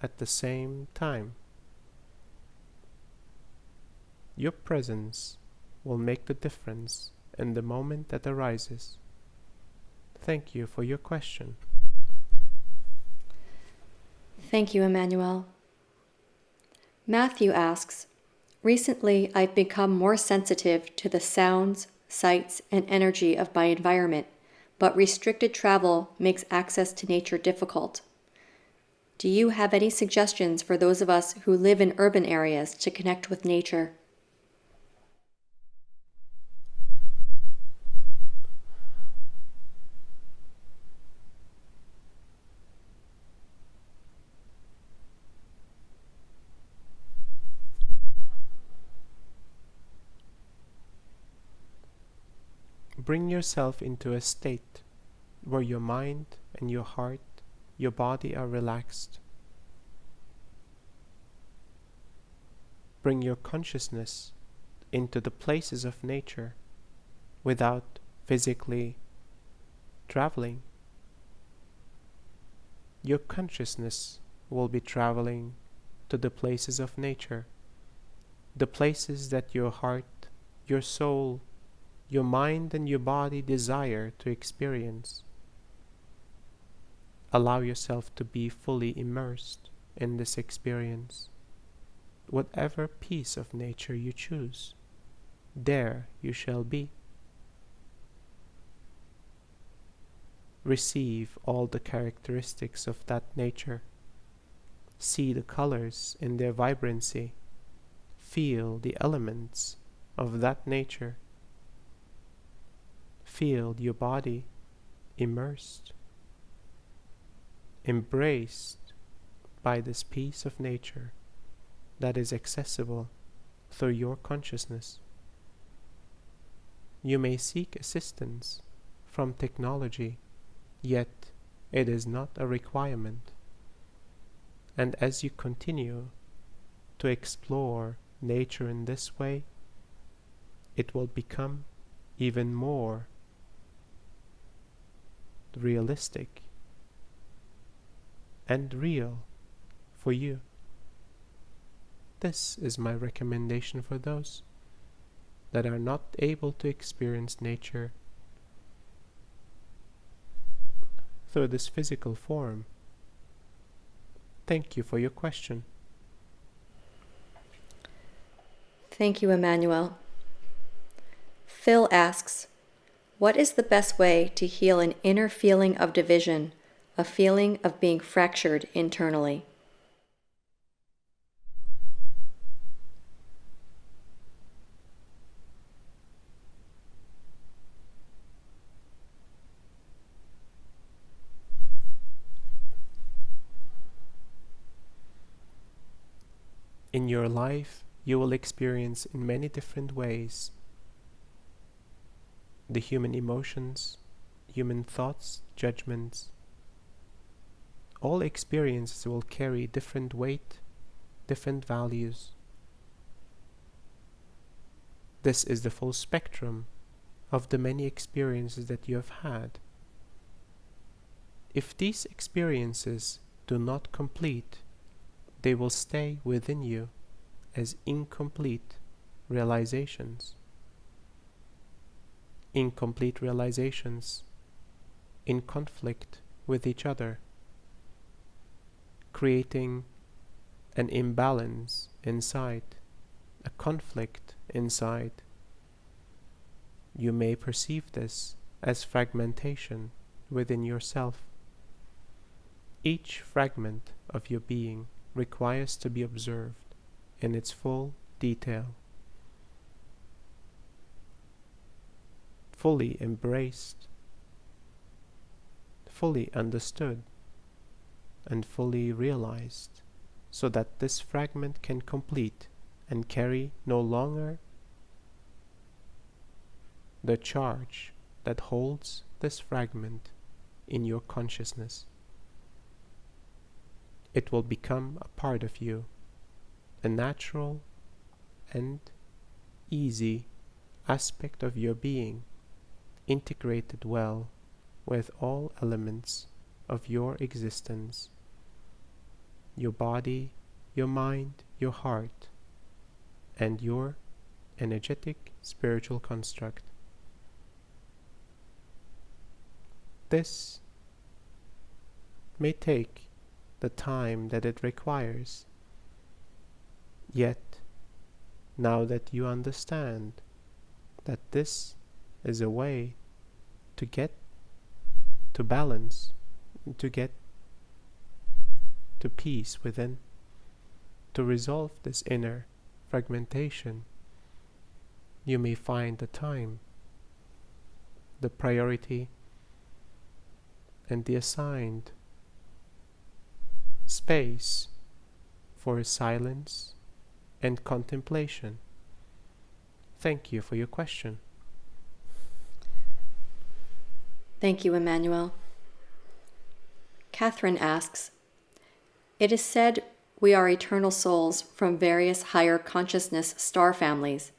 at the same time. Your presence will make the difference in the moment that arises. Thank you for your question. Thank you, Emmanuel. Matthew asks, recently I've become more sensitive to the sounds, sights, and energy of my environment, but restricted travel makes access to nature difficult. Do you have any suggestions for those of us who live in urban areas to connect with nature? Bring yourself into a state where your mind and your heart, your body are relaxed. Bring your consciousness into the places of nature without physically traveling. Your consciousness will be traveling to the places of nature, the places that your heart, your soul, your mind and your body desire to experience. Allow yourself to be fully immersed in this experience. Whatever piece of nature you choose, there you shall be. Receive all the characteristics of that nature. See the colors in their vibrancy. Feel the elements of that nature. Feel your body immersed, embraced by this piece of nature that is accessible through your consciousness. You may seek assistance from technology, yet it is not a requirement. And as you continue to explore nature in this way, it will become even more realistic and real for you. This is my recommendation for those that are not able to experience nature through this physical form. Thank you for your question. Thank you, Emmanuel. Phil asks, what is the best way to heal an inner feeling of division, a feeling of being fractured internally? In your life, you will experience in many different ways the human emotions, human thoughts, judgments. All experiences will carry different weight, different values. This is the full spectrum of the many experiences that you have had. If these experiences do not complete, they will stay within you as incomplete realizations, incomplete realizations, in conflict with each other, creating an imbalance inside, a conflict inside. You may perceive this as fragmentation within yourself. Each fragment of your being requires to be observed in its full detail, fully embraced, fully understood, and fully realized, so that this fragment can complete and carry no longer the charge that holds this fragment in your consciousness. It will become a part of you, a natural and easy aspect of your being, integrated well with all elements of your existence, your body, your mind, your heart, and your energetic spiritual construct. This may take the time that it requires, yet now that you understand that this is a way to get to balance, to get to peace within, to resolve this inner fragmentation, you may find the time, the priority, and the assigned space for silence and contemplation. Thank you for your question. Thank you, Emmanuel. Catherine asks, it is said we are eternal souls from various higher consciousness star families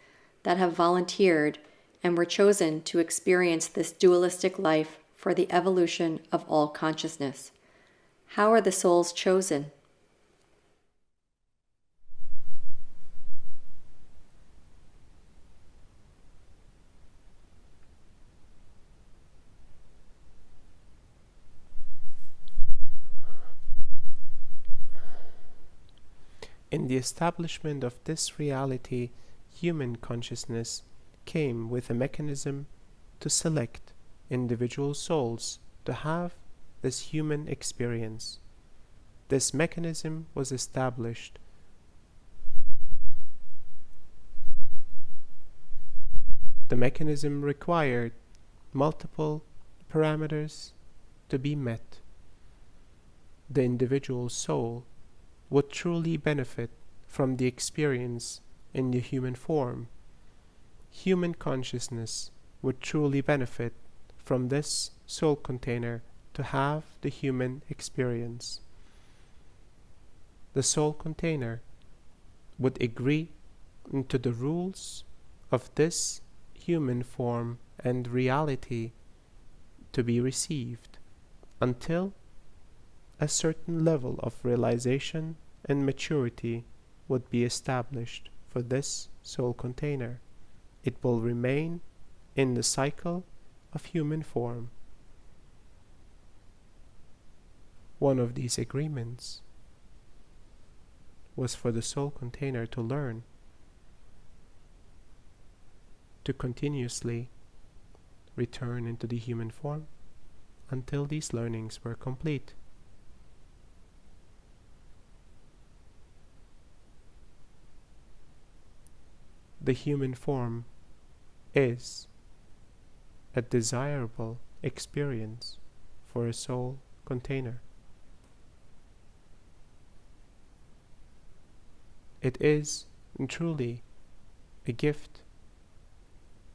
that have volunteered and were chosen to experience this dualistic life for the evolution of all consciousness. How are the souls chosen? In the establishment of this reality, human consciousness came with a mechanism to select individual souls to have this human experience. This mechanism was established The mechanism required multiple parameters to be met. The individual soul would truly benefit from the experience in the human form. Human consciousness would truly benefit from this soul container to have the human experience. The soul container would agree to the rules of this human form and reality to be received until a certain level of realization and maturity would be established for this soul container. It will remain in the cycle of human form. One of these agreements was for the soul container to learn, to continuously return into the human form until these learnings were complete. The human form is a desirable experience for a soul container. It is truly a gift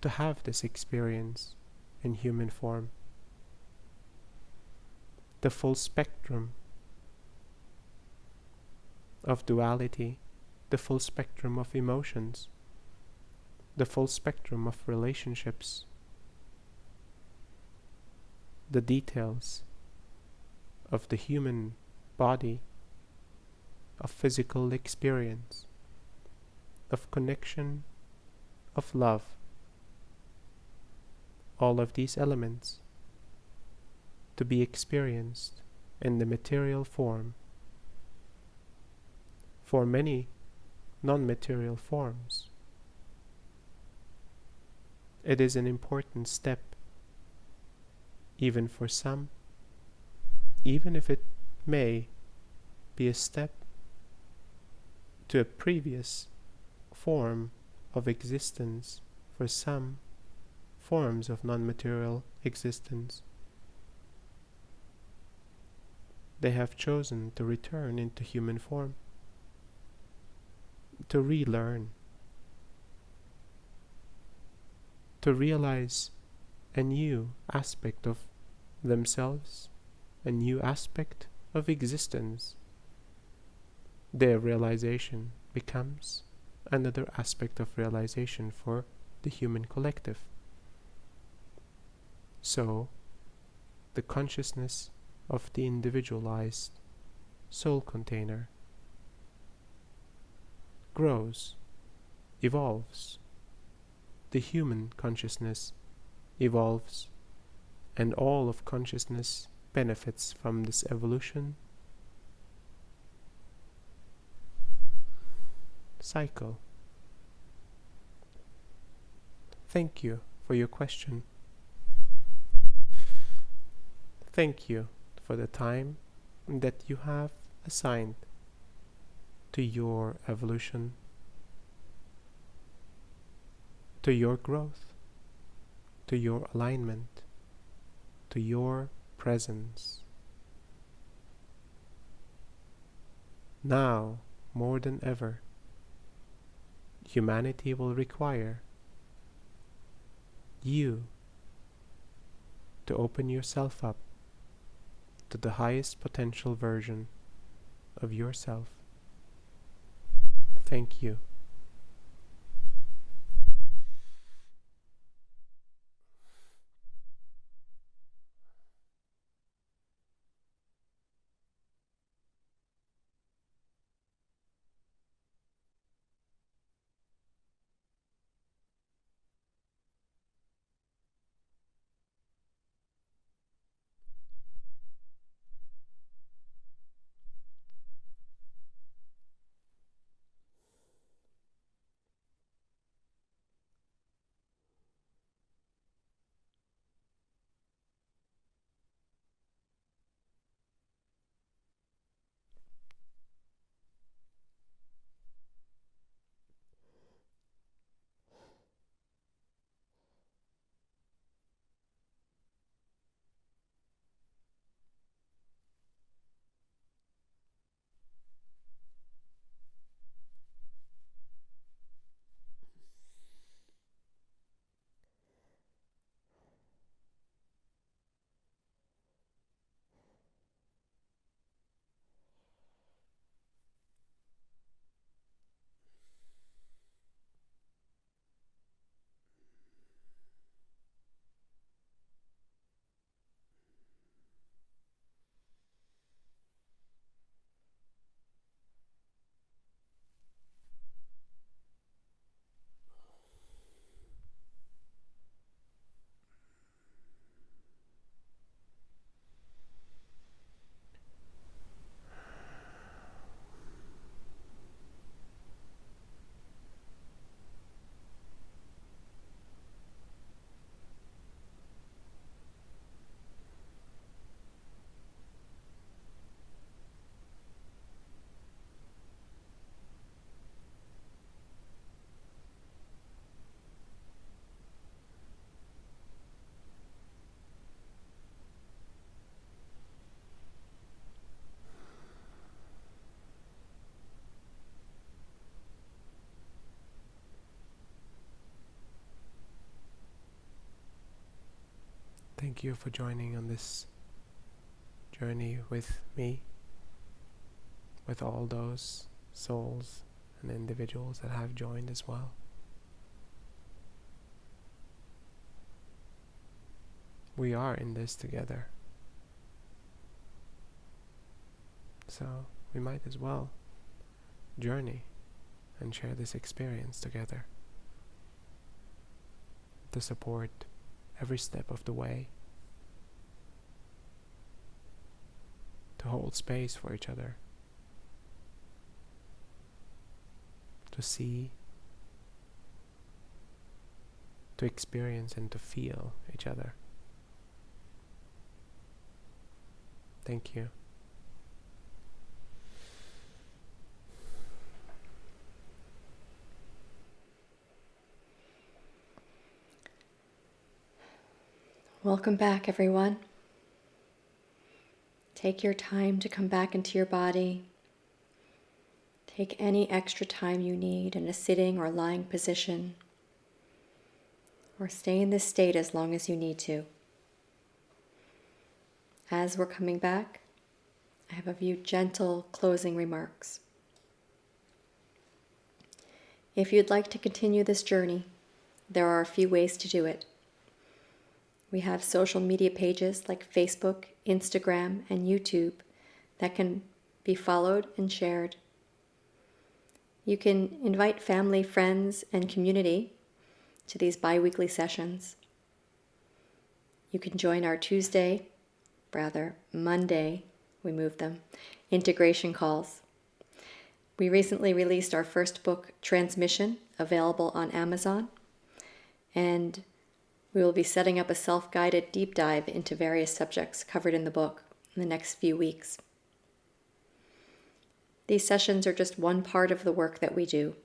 to have this experience in human form. The full spectrum of duality, the full spectrum of emotions, the full spectrum of relationships, the details of the human body, of physical experience, of connection of love. All of these elements to be experienced in the material form. For many non-material forms, it is an important step, even for some, even if it may be a step to a previous form of existence for some forms of non-material existence. They have chosen to return into human form, to relearn, to realize a new aspect of themselves, a new aspect of existence. Their realization becomes another aspect of realization for the human collective. So, the consciousness of the individualized soul container grows, evolves. The human consciousness evolves, and all of consciousness benefits from this evolution cycle. Thank you for your question. Thank you for the time that you have assigned to your evolution, to your growth, to your alignment, to your presence. Now, more than ever, humanity will require you to open yourself up to the highest potential version of yourself. Thank you. Thank you for joining on this journey with me, with all those souls and individuals that have joined as well. We are in this together, so we might as well journey and share this experience together. to support every step of the way, to hold space for each other, to see, to experience and to feel each other. Thank you. Welcome back, everyone. Take your time to come back into your body. Take any extra time you need in a sitting or lying position, or stay in this state as long as you need to. As we're coming back, I have a few gentle closing remarks. If you'd like to continue this journey, there are a few ways to do it. We have social media pages like Facebook, Instagram, and YouTube that can be followed and shared. You can invite family, friends, and community to these bi-weekly sessions. You can join our Monday, we moved them, integration calls. We recently released our first book, Transmission, available on Amazon, and we will be setting up a self-guided deep dive into various subjects covered in the book in the next few weeks. These sessions are just one part of the work that we do.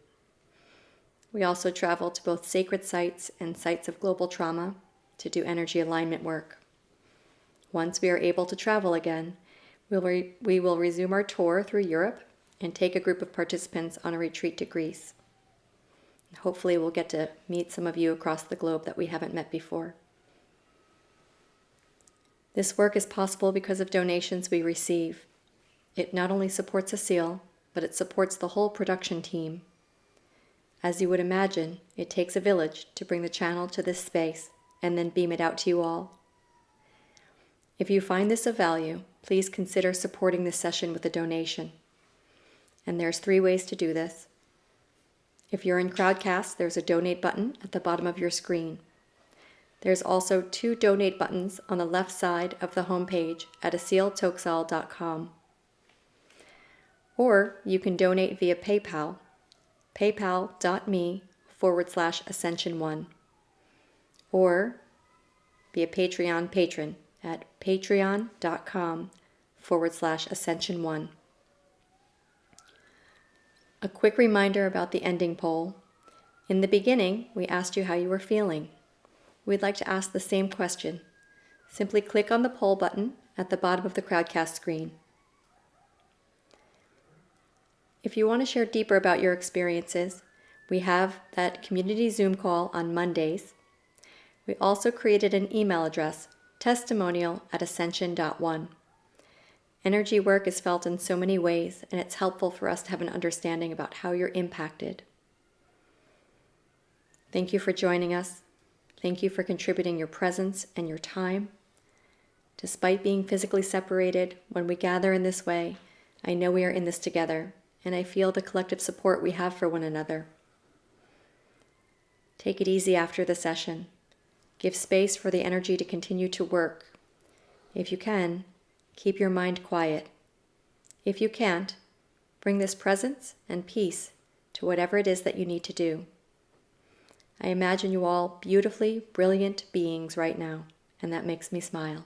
We also travel to both sacred sites and sites of global trauma to do energy alignment work. Once we are able to travel again, we will resume our tour through Europe and take a group of participants on a retreat to Greece. Hopefully we'll get to meet some of you across the globe that we haven't met before. This work is possible because of donations we receive. It not only supports Aseel, but it supports the whole production team. As you would imagine, it takes a village to bring the channel to this space and then beam it out to you all. If you find this of value, please consider supporting this session with a donation. And there's 3 ways to do this. If you're in Crowdcast, there's a donate button at the bottom of your screen. There's also 2 donate buttons on the left side of the homepage at aseeltoxal.com. Or you can donate via PayPal, paypal.me/Ascension1. Or be a Patreon patron at patreon.com/Ascension1. A quick reminder about the ending poll. In the beginning, we asked you how you were feeling. We'd like to ask the same question. Simply click on the poll button at the bottom of the Crowdcast screen. If you want to share deeper about your experiences, we have that community Zoom call on Mondays. We also created an email address, testimonial@ascension.one. Energy work is felt in so many ways, and it's helpful for us to have an understanding about how you're impacted. Thank you for joining us. Thank you for contributing your presence and your time. Despite being physically separated, when we gather in this way, I know we are in this together, and I feel the collective support we have for one another. Take it easy after the session. Give space for the energy to continue to work. If you can, keep your mind quiet. If you can't, bring this presence and peace to whatever it is that you need to do. I imagine you all beautifully brilliant beings right now, and that makes me smile.